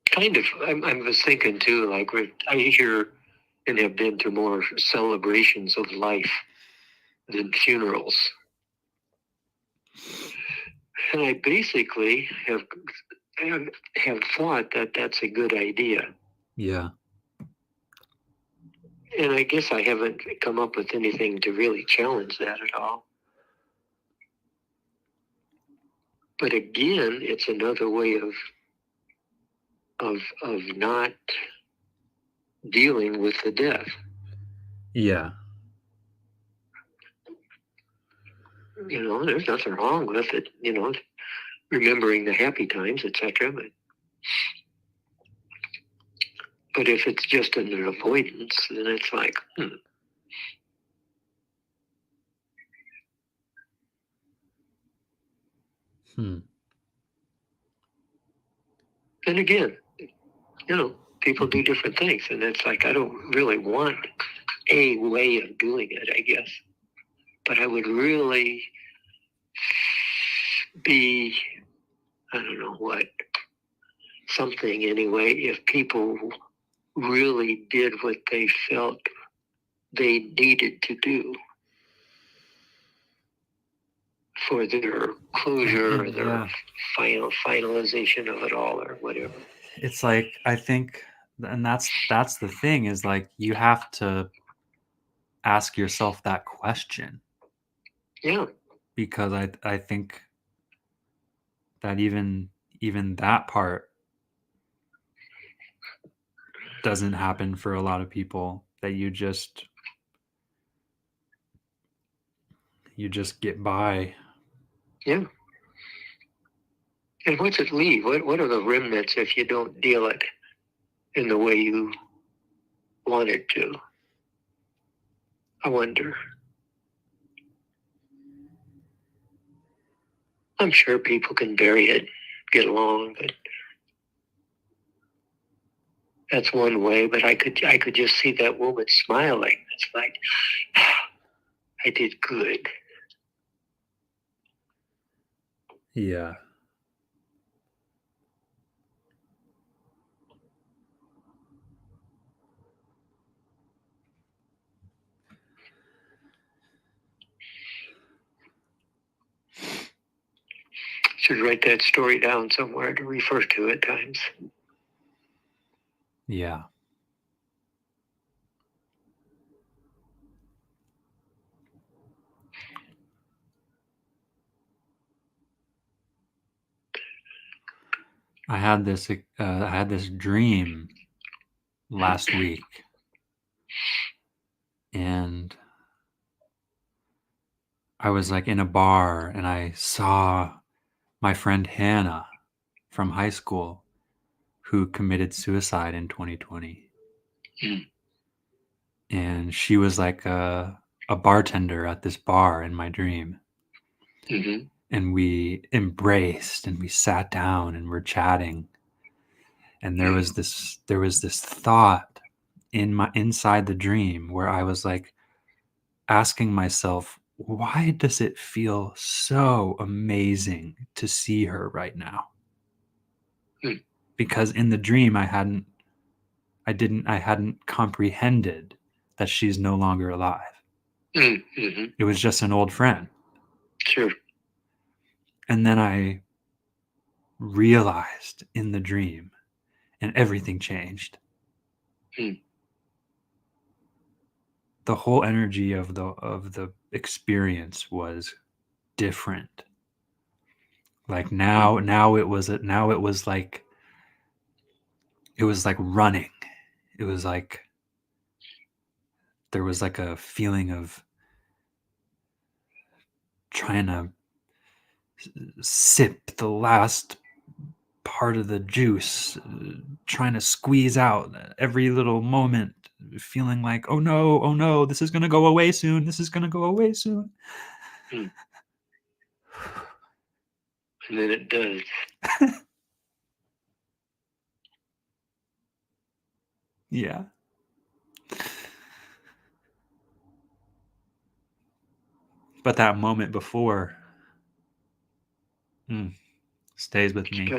Kind of. I was thinking too, like I hear and have been to more celebrations of life than funerals. And I basically have thought that that's a good idea. Yeah. And I guess I haven't come up with anything to really challenge that at all. But again, it's another way of not dealing with the death. Yeah. There's nothing wrong with it, remembering the happy times, etc. But if it's just an avoidance, then it's like, And again, people do different things, and it's like, I don't really want a way of doing it, I guess. But I would really be, I don't know what, something anyway, if people really did what they felt they needed to do for their closure or their finalization of it all or whatever. It's like, I think, and that's the thing, is like you have to ask yourself that question. Yeah. Because I think that even that part doesn't happen for a lot of people, that you just get by. Yeah. And what's it leave? What are the remnants if you don't deal it in the way you want it to? I wonder. I'm sure people can bury it, get along, but that's one way. But I could just see that woman smiling. It's like, I did good. Yeah. Should write that story down somewhere to refer to at times. Yeah. I had this dream last week, and I was like in a bar, and I saw my friend Hannah from high school, who committed suicide in 2020. And she was like a bartender at this bar in my dream. Mm-hmm. And we embraced, and we sat down, and we're chatting. And there was this thought inside the dream where I was like asking myself, why does it feel so amazing to see her right now? Because in the dream I hadn't comprehended that she's no longer alive. Mm-hmm. It was just an old friend. Sure. And then I realized in the dream, and everything changed. The whole energy of the experience was different. Like now it was like, it was like running. It was like there was like a feeling of trying to sip the last part of the juice, trying to squeeze out every little moment, feeling like, oh no, this is going to go away soon. This is going to go away soon. And then it does. Yeah. But that moment before stays with me.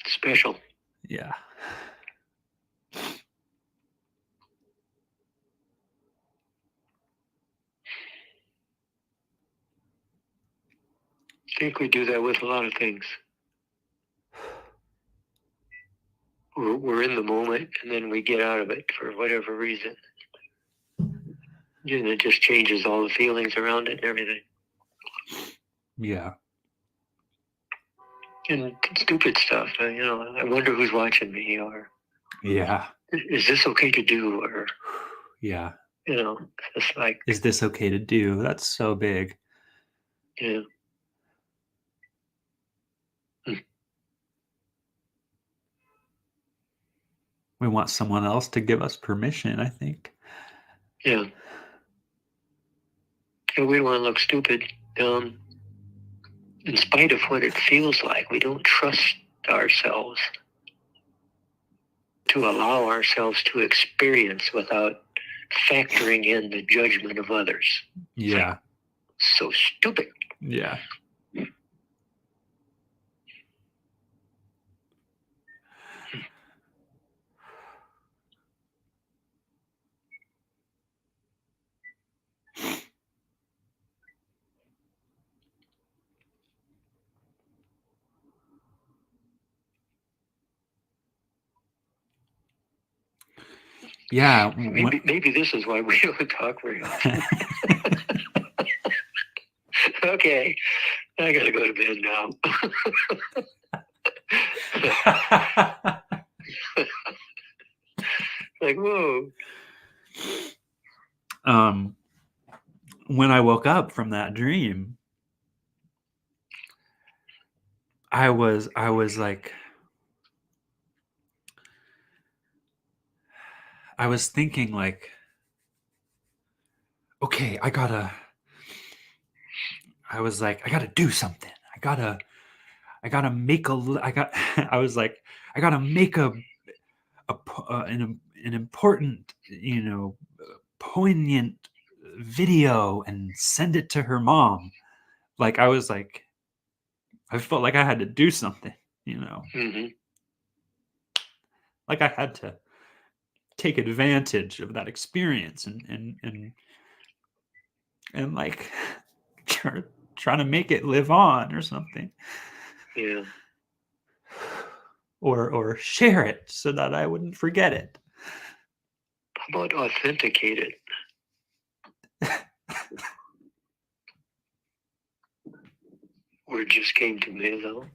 Special. Yeah. I think we do that with a lot of things. We're in the moment, and then we get out of it for whatever reason. And it just changes all the feelings around it and everything. Yeah. And stupid stuff. I wonder who's watching me, or Yeah. is this okay to do, or Yeah. it's like, Is this okay to do? That's so big. yeah. We want someone else to give us permission, I think. Yeah. And we don't want to look stupid. In spite of what it feels like, we don't trust ourselves to allow ourselves to experience without factoring in the judgment of others. Yeah. So stupid. Yeah. Yeah. Maybe this is why we don't talk very often. Okay, I gotta go to bed now. Like, whoa. When I woke up from that dream, I was like, I was thinking like, okay, I gotta do something. I gotta make I was like, I gotta make an important, poignant video and send it to her mom. Like, I was like, I felt like I had to do something, Mm-hmm. like I had to take advantage of that experience and like trying to make it live on or something. Yeah. Or share it so that I wouldn't forget it. How about authenticate it? Word just came to me though.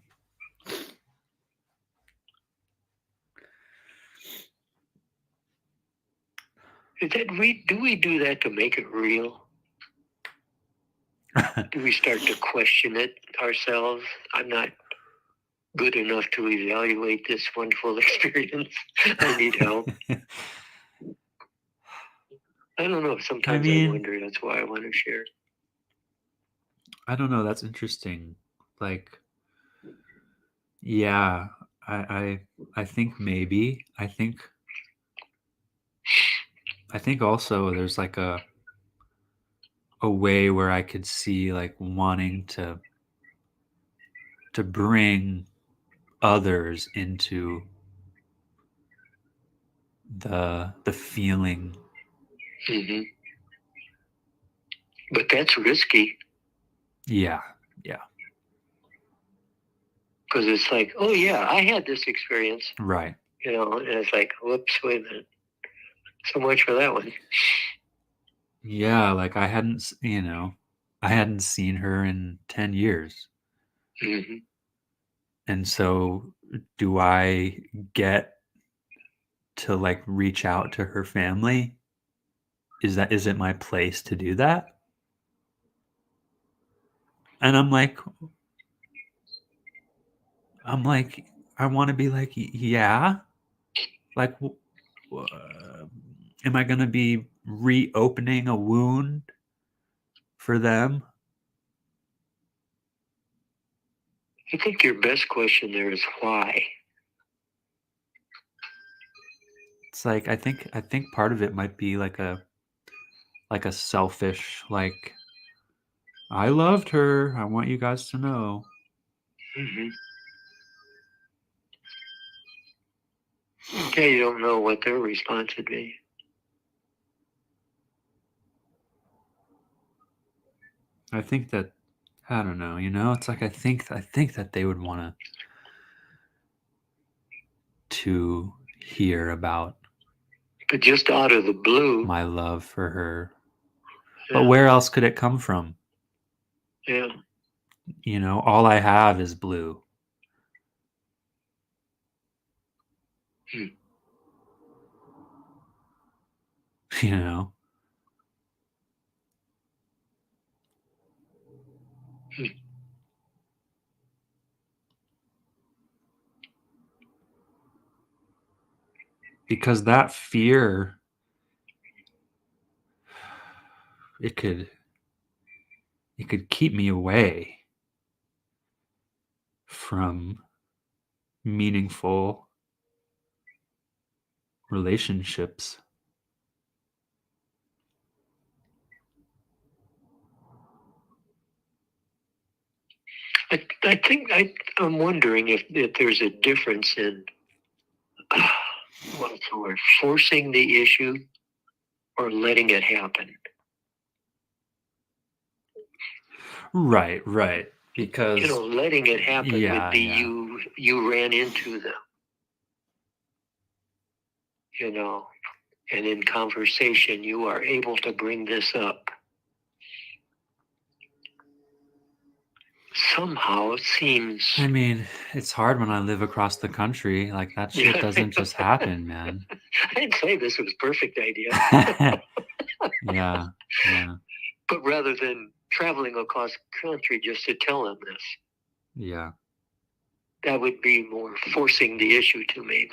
Do we do that to make it real? Do we start to question it ourselves? I'm not good enough to evaluate this wonderful experience. I need help. I don't know. Sometimes I wonder. That's why I want to share. I don't know. That's interesting. Like, yeah, I think maybe. I think also there's like a way where I could see like wanting to bring others into the feeling. Mm-hmm. But that's risky. Yeah. Because it's like, oh yeah, I had this experience. Right. And it's like, whoops, wait a minute. So much for that one. Yeah, like I hadn't seen her in 10 years. Mm-hmm. And so do I get to like reach out to her family is it my place to do that? And I'm like, I want to be like, yeah. Like, am I going to be reopening a wound for them? I think your best question there is why. It's like I think part of it might be like a selfish, like, I loved her. I want you guys to know. Mm-hmm. Yeah, you don't know what their response would be. I think that, I don't know, it's like I think that they would want to hear about But just out of the blue. my love for her. Yeah. But where else could it come from? Yeah. All I have is blue. Hmm. Hmm. Because that fear, it could keep me away from meaningful relationships. I think I'm wondering if there's a difference in what's the word, forcing the issue or letting it happen. Right. Because letting it happen would be yeah. you ran into them. And in conversation you are able to bring this up. Somehow it seems. I mean, it's hard when I live across the country. Like, that shit doesn't just happen, man. I'd say this was a perfect idea. Yeah. But rather than traveling across the country just to tell them this, Yeah. that would be more forcing the issue to me.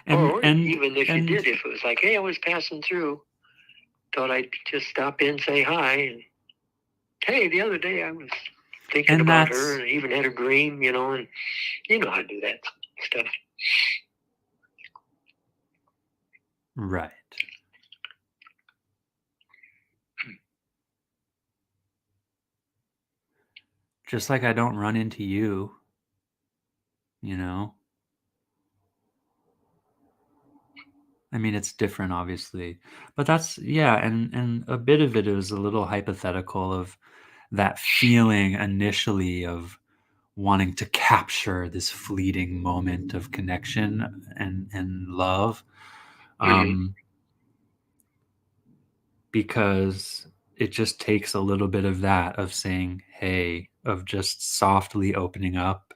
Or even if you did, if it was like, hey, I was passing through, thought I'd just stop in, say hi, and hey, the other day I was thinking about her, and I even had a dream, and you know how to do that stuff. Right. Just like I don't run into you, I mean, it's different, obviously, but that's, yeah. And a bit of it is a little hypothetical of that feeling initially of wanting to capture this fleeting moment of connection and love. Because it just takes a little bit of that, of saying, hey, of just softly opening up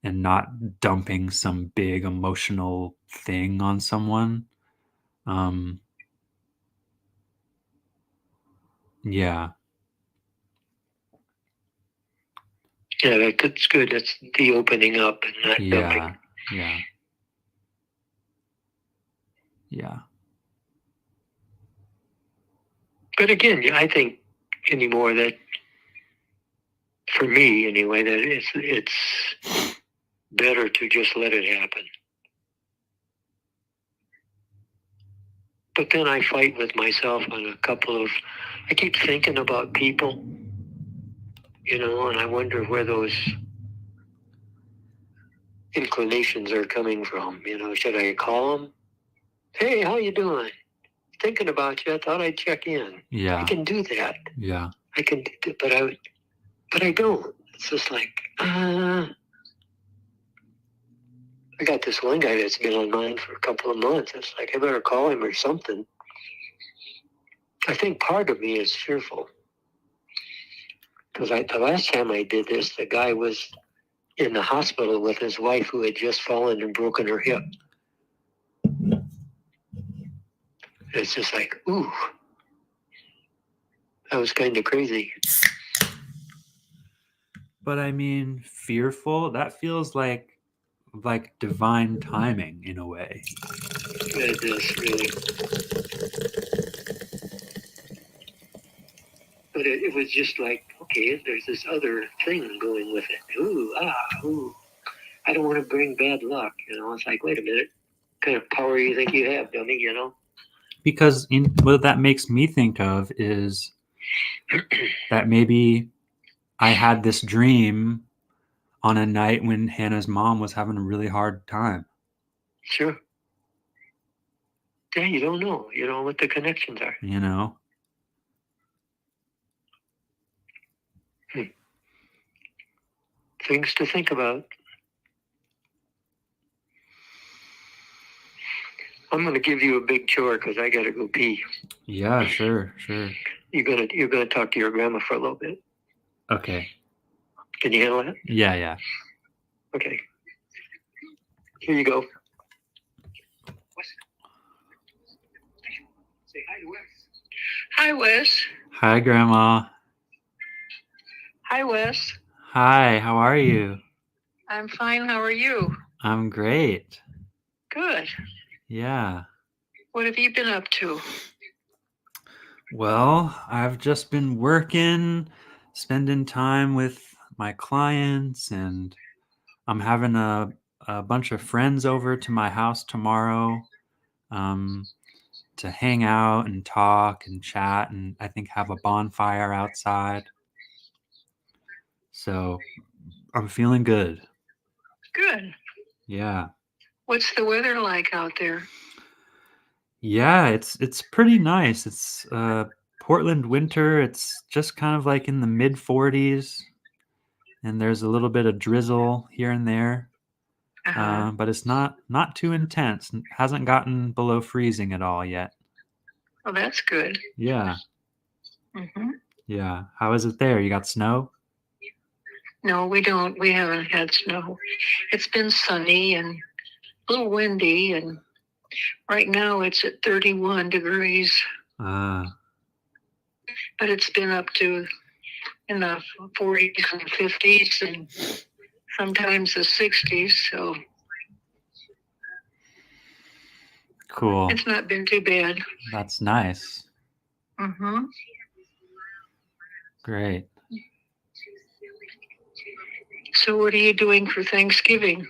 and not dumping some big emotional thing on someone. Yeah. Yeah, that's good. That's the opening up and not dumping. Yeah. But again, I think anymore that, for me anyway, that it's better to just let it happen. But then I fight with myself on a couple of, I keep thinking about people, and I wonder where those inclinations are coming from. Should I call them? Hey, how you doing? Thinking about you. I thought I'd check in. Yeah. I can do that. Yeah. I can do it, but I don't. It's just like, I got this one guy that's been on mine for a couple of months. It's like, I better call him or something. I think part of me is fearful. Because the last time I did this, the guy was in the hospital with his wife who had just fallen and broken her hip. It's just like, ooh, that was kind of crazy. But I mean, fearful, that feels like divine timing in a way. It is really. But it was just like, okay, there's this other thing going with it. Ooh. I don't want to bring bad luck. It's like, wait a minute. What kind of power you think you have, dummy, Because what that makes me think of is that maybe I had this dream on a night when Hannah's mom was having a really hard time. Sure. Yeah, you don't know. You don't know what the connections are. Things to think about. I'm going to give you a big chore because I got to go pee. Yeah, sure. You're gonna talk to your grandma for a little bit. Okay. Can you handle that? Yeah. Okay. Here you go. Say hi to Wes. Hi, Wes. Hi, Grandma. Hi, Wes. Hi, how are you? I'm fine. How are you? I'm great. Good. Yeah. What have you been up to? Well, I've just been working, spending time with my clients, and I'm having a bunch of friends over to my house tomorrow to hang out and talk and chat, and I think have a bonfire outside. So I'm feeling good. Good. Yeah. What's the weather like out there? Yeah, it's pretty nice. It's Portland winter. It's just kind of like in the mid 40s, and there's a little bit of drizzle here and there. But it's not too intense. Hasn't gotten below freezing at all yet. Oh, that's good. Yeah. Mm-hmm. Yeah. How is it there? You got snow? No, we don't. We haven't had snow. It's been sunny and a little windy, and right now it's at 31 degrees. But it's been up to in the 40s and 50s and sometimes the 60s. So Cool. It's not been too bad. That's nice. Mm-hmm. Great. So what are you doing for Thanksgiving?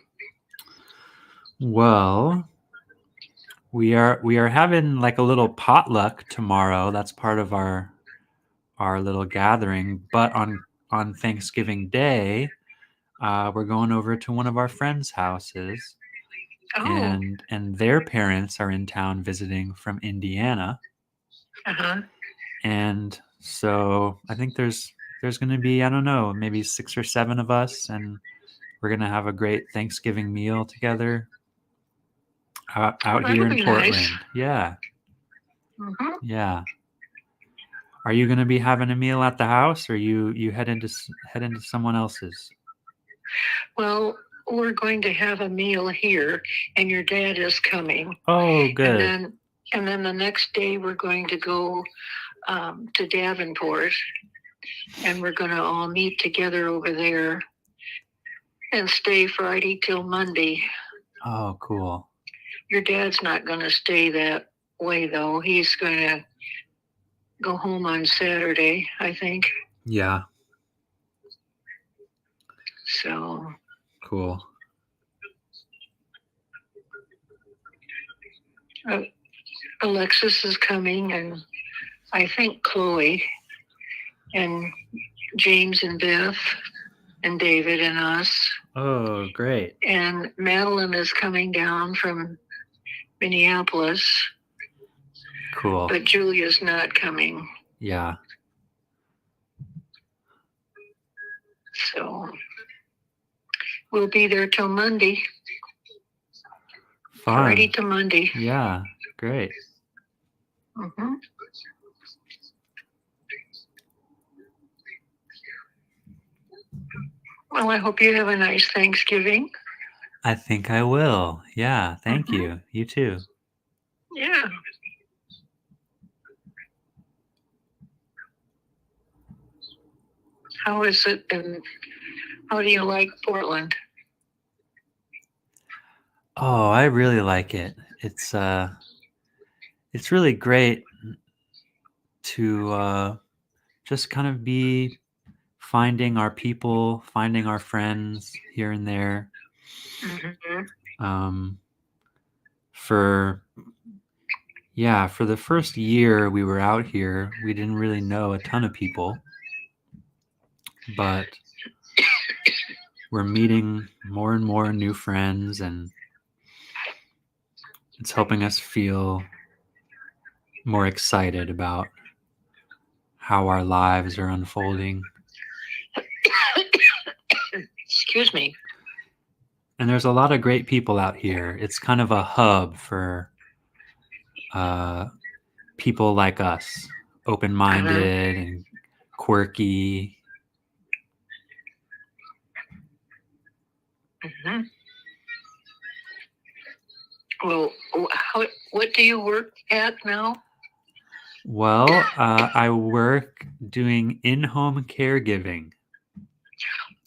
Well, we are having like a little potluck tomorrow. That's part of our little gathering. But on Thanksgiving Day, we're going over to one of our friends' houses, and their parents are in town visiting from Indiana. And so I think there's going to be, I don't know, maybe 6 or 7 of us, and we're going to have a great Thanksgiving meal together out here in Portland. Nice. Yeah. Mm-hmm. Yeah. Are you going to be having a meal at the house, or you head into someone else's? Well, we're going to have a meal here, and your dad is coming. Oh, good. And then the next day we're going to go to Davenport, and we're going to all meet together over there and stay Friday till Monday. Oh, cool. Your dad's not going to stay that way, though. He's going to go home on Saturday, I think. Yeah. So. Cool. Alexis is coming, and I think Chloe and James and Beth and David and us. Oh, great. And Madeline is coming down from Minneapolis. Cool. But Julia's not coming. Yeah. So we'll be there till Monday. Fun. Friday to Monday. Yeah, great. Mm-hmm. Well, I hope you have a nice Thanksgiving. I think I will. Yeah, thank you. You too. Yeah. How is it, and how do you like Portland? Oh, I really like it. It's really great to just kind of be finding our people, finding our friends here and there. Mm-hmm. Um, for for the first year we were out here, we didn't really know a ton of people, but we're meeting more and more new friends, and it's helping us feel more excited about how our lives are unfolding. Excuse me. And there's a lot of great people out here. It's kind of a hub for uh, people like us, open-minded and quirky. Mm-hmm. Well, what do you work at now? Well, I work doing in-home caregiving.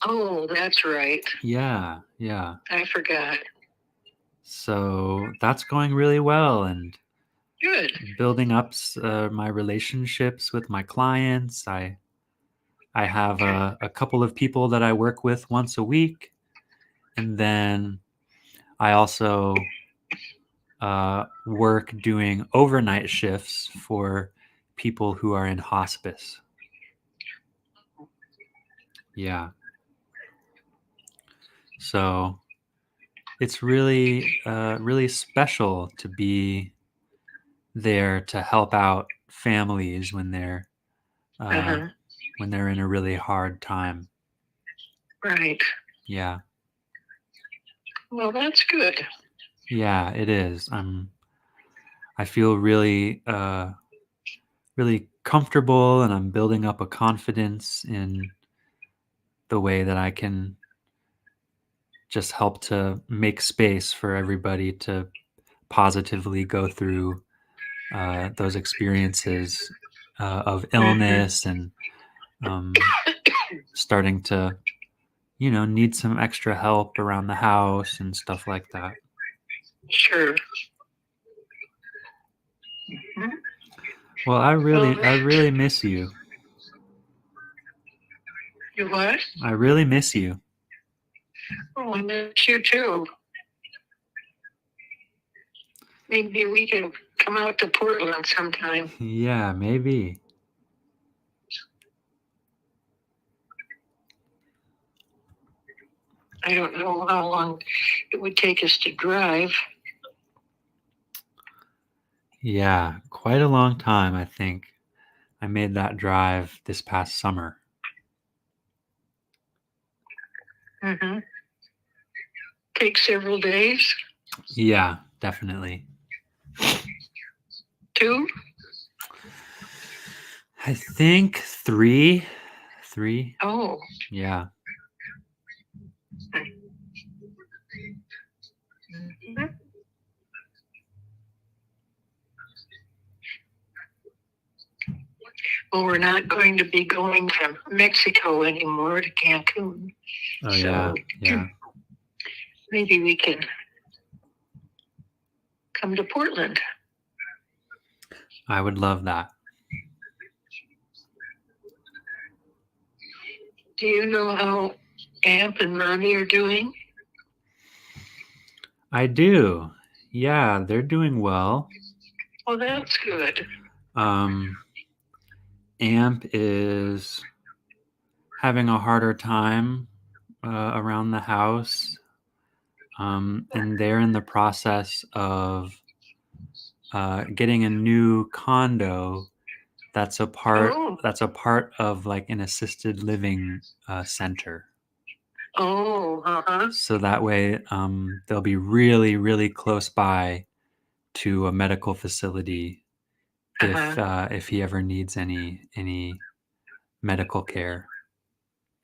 Oh, that's right. Yeah. I forgot. So that's going really well, and Good. building up my relationships with my clients. I have a couple of people that I work with once a week, and then I also work doing overnight shifts for people who are in hospice. Yeah. So it's really special to be there to help out families Uh-huh. when they're in a really hard time. Right. Yeah. Well, that's good. Yeah, it is. I feel really comfortable, and I'm building up a confidence in the way that I can just help to make space for everybody to positively go through those experiences of Mm-hmm. illness and um, starting to, need some extra help around the house and stuff like that. Sure. Mhm. Well, I Well, really miss you. you what? I really miss you. Oh, I miss you too. Maybe we can come out to Portland sometime. Yeah, maybe. I don't know how long it would take us to drive. Yeah, quite a long time, I think. I made that drive this past summer. Mm-hmm. Take several days. Yeah, definitely. 2. I think 3. 3. Oh. Yeah. Mhm. Well, we're not going to be going from Mexico anymore to Cancun. Oh, So yeah. maybe we can come to Portland. I would love that. Do you know how Amp and Mommy are doing? I do. Yeah, they're doing well. Oh, that's good. Amp is having a harder time around the house. And they're in the process of getting a new condo that's a part Oh. of like an assisted living center. Oh, uh-huh. So that way they'll be really, really close by to a medical facility if he ever needs any medical care.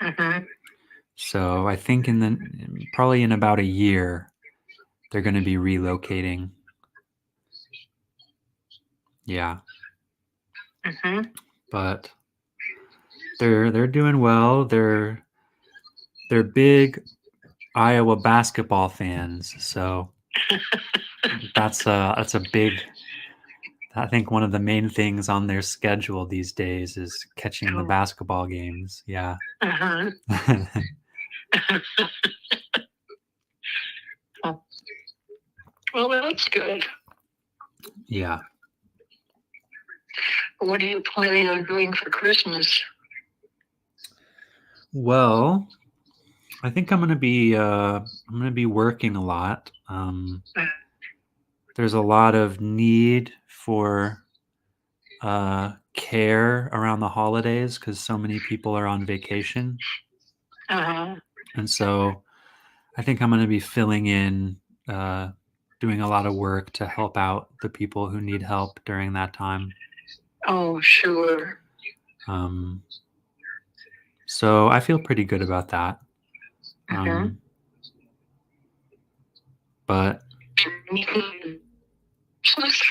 Uh-huh. So I think probably in about a year they're going to be relocating. Yeah. Uh-huh. But They're doing well. They're big Iowa basketball fans, so that's a big. I think one of the main things on their schedule these days is catching the Oh. basketball games. Yeah. Uh-huh. Well, that's good. Yeah. What are you planning on doing for Christmas? Well, I think I'm gonna be working a lot. There's a lot of need for care around the holidays because so many people are on vacation, Uh-huh. and so I think I'm gonna be filling in, doing a lot of work to help out the people who need help during that time. Oh, sure. Um, so I feel pretty good about that. Uh-huh. But Christmas?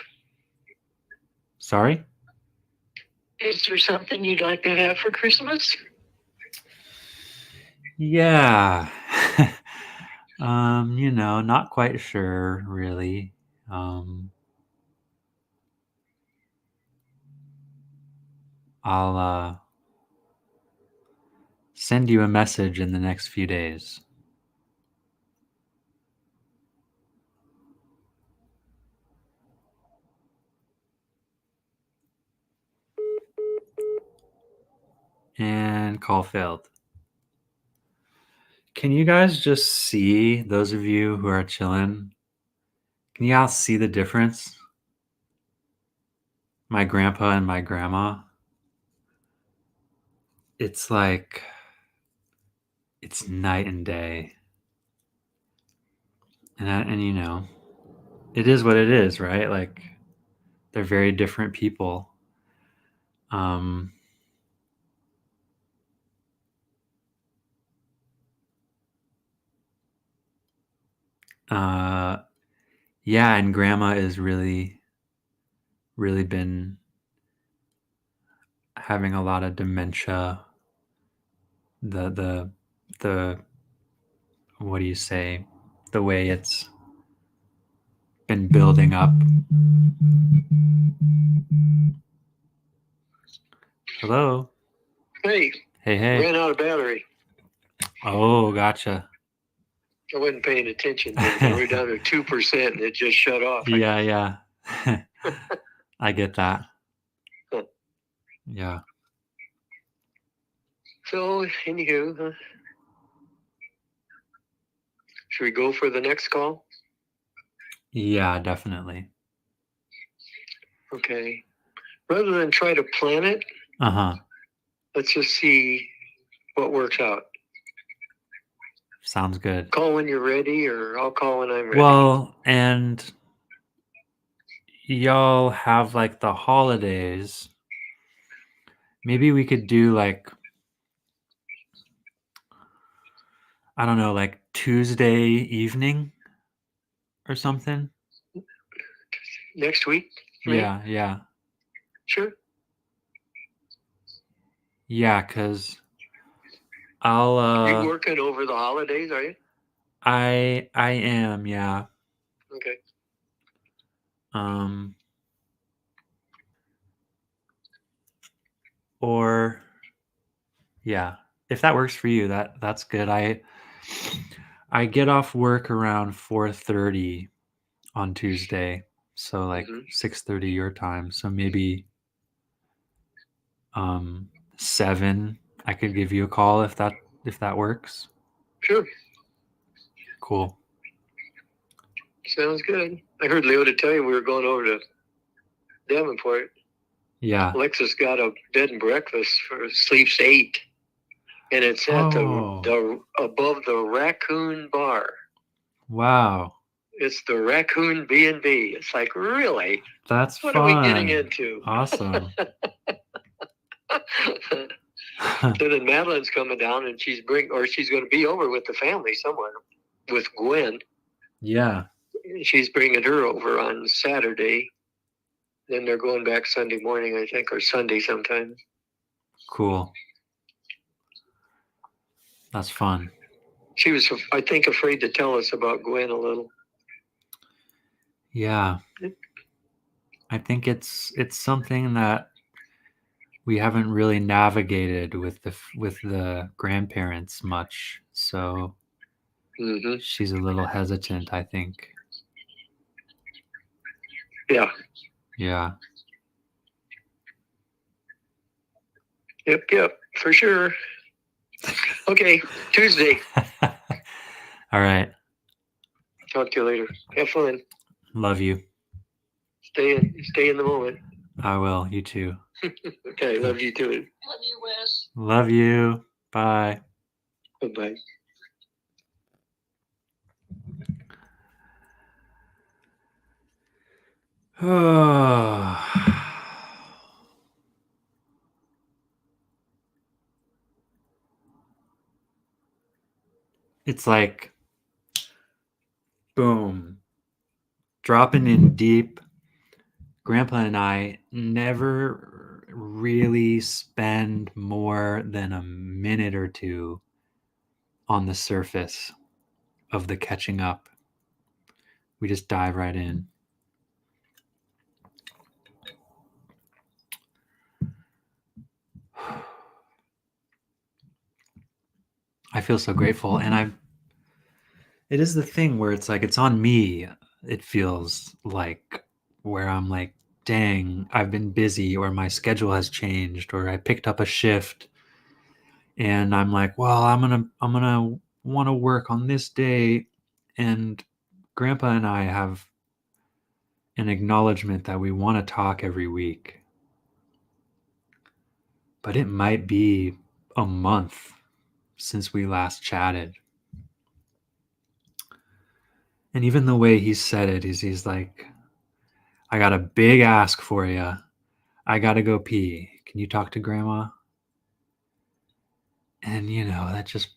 sorry? Is there something you'd like to have for Christmas? Yeah. Not quite sure really. I'll send you a message in the next few days. And call failed. Can you guys just see, those of you who are chilling, can you all see the difference? My grandpa and my grandma. It's like, it's night and day. And it is what it is, right? Like, they're very different people. Um, yeah, and grandma is really, really been having a lot of dementia. The what do you say? The way it's been building up. Hello. Hey, Hey. ran out of battery. Oh, gotcha. I wasn't paying attention. We were down to 2% and it just shut off. Yeah. I get that. Huh. Yeah. So, anywho, should we go for the next call? Yeah, definitely. Okay. Rather than try to plan it, let's just see what works out. Sounds good. Call when you're ready, or I'll call when I'm ready. Well, and y'all have like the holidays. Maybe we could do like, I don't know, like Tuesday evening or something. Next week? Maybe? Yeah. Sure. Yeah, because I'll You working over the holidays, are you? I am, yeah. Okay. Or yeah, if that works for you, that's good. I get off work around 4:30 on Tuesday, so like 6:30 your time. So maybe 7 I could give you a call if that works. Sure. Cool. Sounds good. I heard Leota tell you we were going over to Davenport. Yeah. Alexis got a bed and breakfast for Sleeps 8, and it's at the above the Raccoon Bar. Wow. It's the Raccoon B&B. It's like, really? That's what fun. are we getting into? Awesome. So then Madeline's coming down, and she's going to be over with the family somewhere with Gwen. Yeah. She's bringing her over on Saturday. Then they're going back Sunday morning, I think, or Sunday sometime. Cool. That's fun. She was, I think, afraid to tell us about Gwen a little. Yeah. I think it's something that we haven't really navigated with the grandparents much. So Mm-hmm. she's a little hesitant, I think. Yeah. Yeah. Yep, for sure. Okay, Tuesday. All right. Talk to you later. Have fun. Love you. Stay in the moment. I will. You too. Okay, love you too. Love you, Wes. Love you. Bye. Bye-bye. It's like, boom, dropping in deep. Grandpa and I never really spend more than a minute or two on the surface of the catching up. We just dive right in. I feel so grateful. And it is the thing where it's like, it's on me. It feels like where I'm like, dang, I've been busy, or my schedule has changed, or I picked up a shift and I'm like, well, I'm gonna want to work on this day. And Grandpa and I have an acknowledgement that we want to talk every week, but it might be a month since we last chatted. And even the way he said it is, he's like, I got a big ask for you. I gotta go pee. Can you talk to Grandma? And that just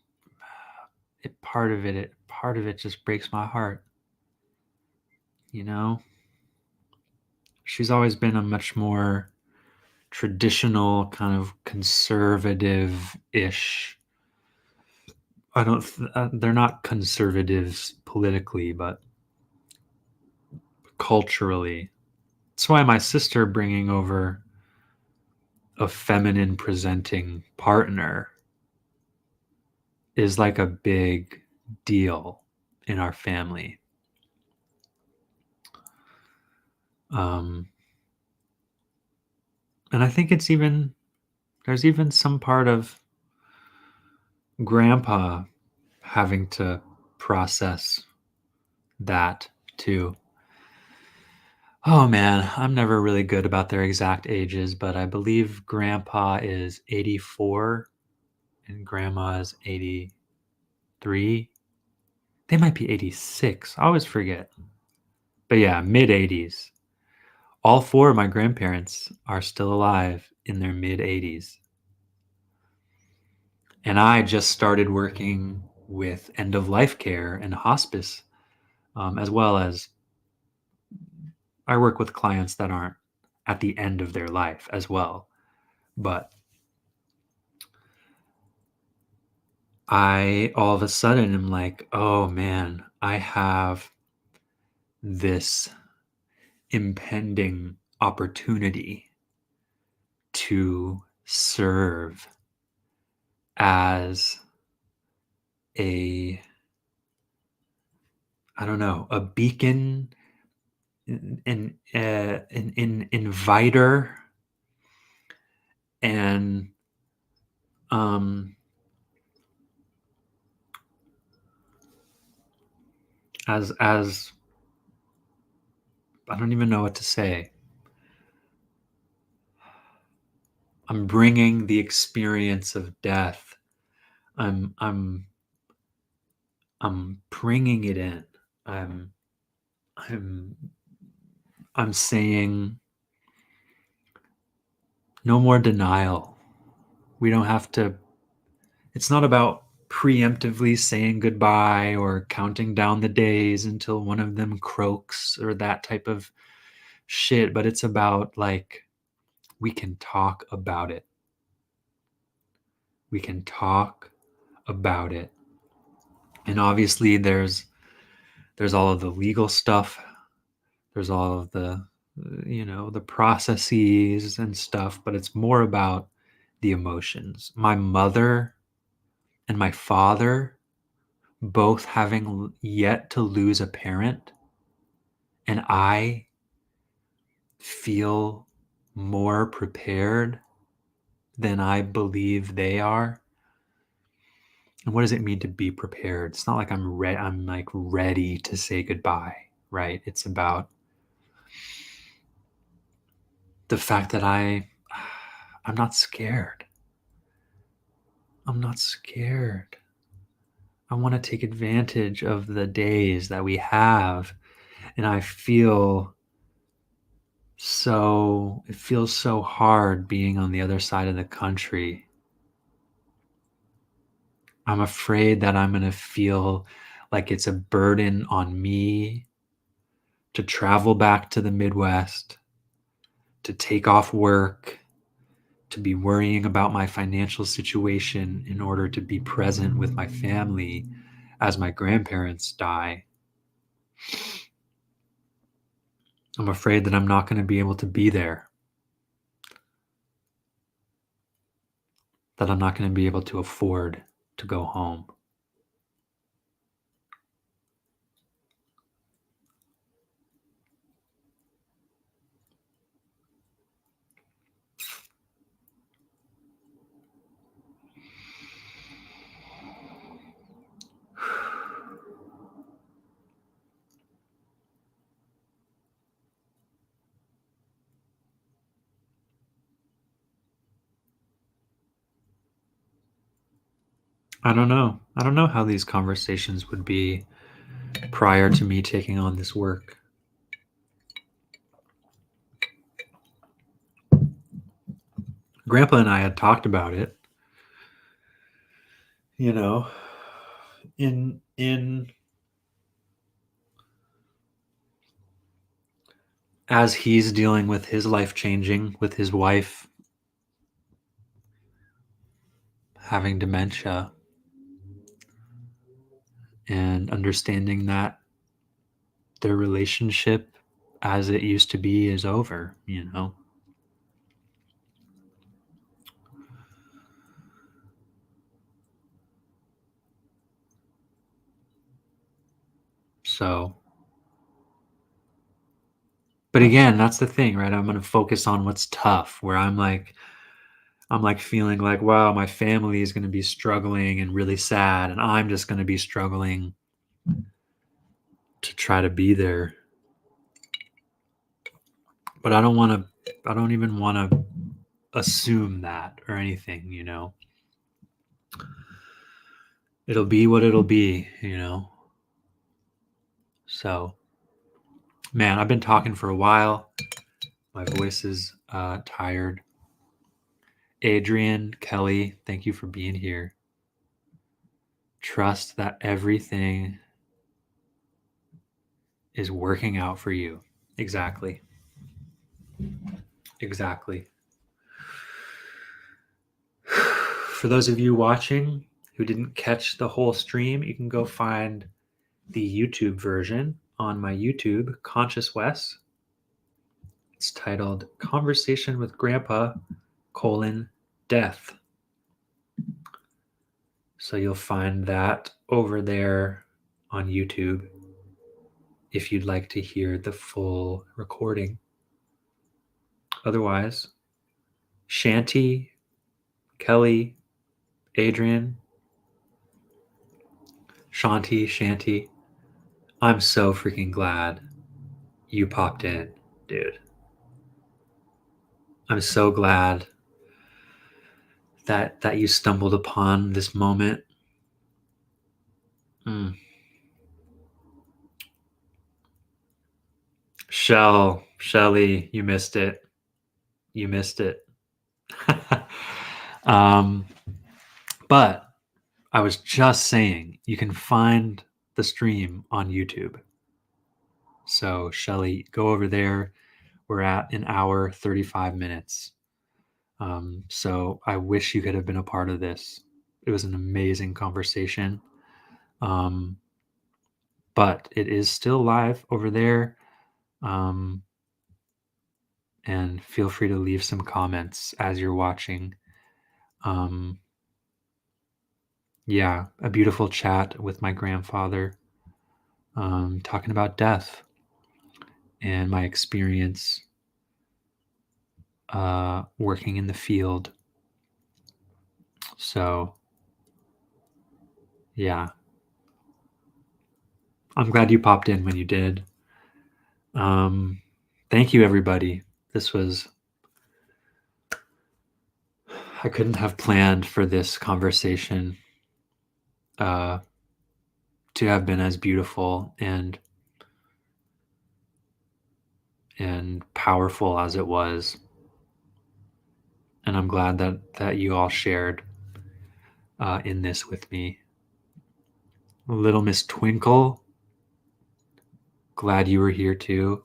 part of it just breaks my heart. She's always been a much more traditional, kind of conservative-ish. I don't. They're not conservatives politically, but culturally. That's why my sister bringing over a feminine presenting partner is like a big deal in our family. And I think there's even some part of Grandpa having to process that too. Oh man, I'm never really good about their exact ages, but I believe Grandpa is 84 and Grandma is 83. They might be 86. I always forget. But yeah, mid 80s. All four of my grandparents are still alive in their mid 80s. And I just started working with end of life care and hospice, as well as I work with clients that aren't at the end of their life as well. But I all of a sudden am like, oh man, I have this impending opportunity to serve as a, I don't know, a beacon, an inviter, and as I don't even know what to say. I'm bringing the experience of death. I'm bringing it in. I'm I'm I'm saying no more denial. We don't have to. It's not about preemptively saying goodbye or counting down the days until one of them croaks or that type of shit, but it's about like, we can talk about it. We can talk about it. And obviously there's all of the legal stuff. There's all of the, the processes and stuff, but it's more about the emotions. My mother and my father both having yet to lose a parent, and I feel more prepared than I believe they are. And what does it mean to be prepared? It's not like I'm like ready to say goodbye, right? It's about the fact that I'm not scared. I'm not scared. I want to take advantage of the days that we have. And it feels so hard being on the other side of the country. I'm afraid that I'm going to feel like it's a burden on me to travel back to the Midwest, to take off work, to be worrying about my financial situation in order to be present with my family as my grandparents die. I'm afraid that I'm not going to be able to be there, that I'm not going to be able to afford to go home. I don't know. I don't know how these conversations would be prior to me taking on this work. Grandpa and I had talked about it, in as he's dealing with his life changing, with his wife having dementia, and understanding that their relationship as it used to be is over. So, but again, that's the thing, right? I'm going to focus on what's tough, where I'm like feeling like, wow, my family is going to be struggling and really sad, and I'm just going to be struggling to try to be there. But I don't even want to assume that or anything, It'll be what it'll be, So, man, I've been talking for a while. My voice is tired. Adrian, Kelly, thank you for being here. Trust that everything is working out for you. Exactly. For those of you watching who didn't catch the whole stream, you can go find the YouTube version on my YouTube, Conscious Wes. It's titled Conversation with Grandpa, Death. So you'll find that over there on YouTube if you'd like to hear the full recording. Otherwise, Shanti, Kelly, Adrian, Shanti, I'm so freaking glad you popped in, dude. I'm so glad that you stumbled upon this moment. Shelly, you missed it. But I was just saying, you can find the stream on YouTube. So Shelly, go over there. We're at 1 hour, 35 minutes. So I wish you could have been a part of this. It was an amazing conversation. But it is still live over there. And feel free to leave some comments as you're watching. Yeah, a beautiful chat with my grandfather, talking about death and my experience working in the field. So, yeah, I'm glad you popped in when you did. Thank you, everybody. I couldn't have planned for this conversation to have been as beautiful and powerful as it was. And I'm glad that you all shared in this with me. Little Miss Twinkle, glad you were here too.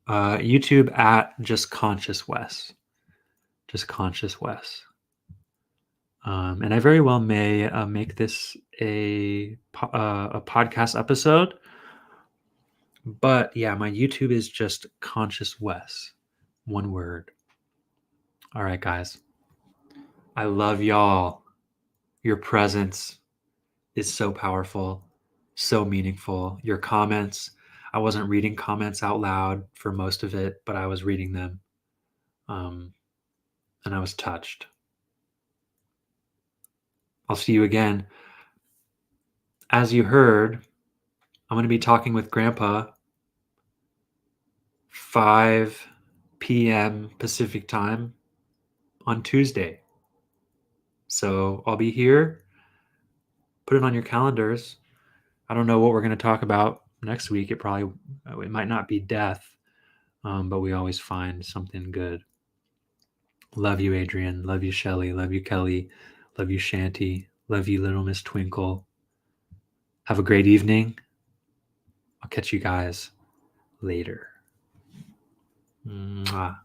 YouTube at Just Conscious Wes. Just Conscious Wes. And I very well may make this a podcast episode. But yeah, my YouTube is just Conscious Wes. One word. All right, guys. I love y'all. Your presence is so powerful, so meaningful. Your comments, I wasn't reading comments out loud for most of it, but I was reading them. And I was touched. I'll see you again. As you heard, I'm going to be talking with Grandpa 5 p.m. Pacific time on Tuesday. So I'll be here. Put it on your calendars. I don't know what we're going to talk about next week. It might not be death, but we always find something good. Love you, Adrian. Love you, Shelly. Love you, Kelly. Love you, Shanty. Love you, Little Miss Twinkle. Have a great evening. I'll catch you guys later. Mwah.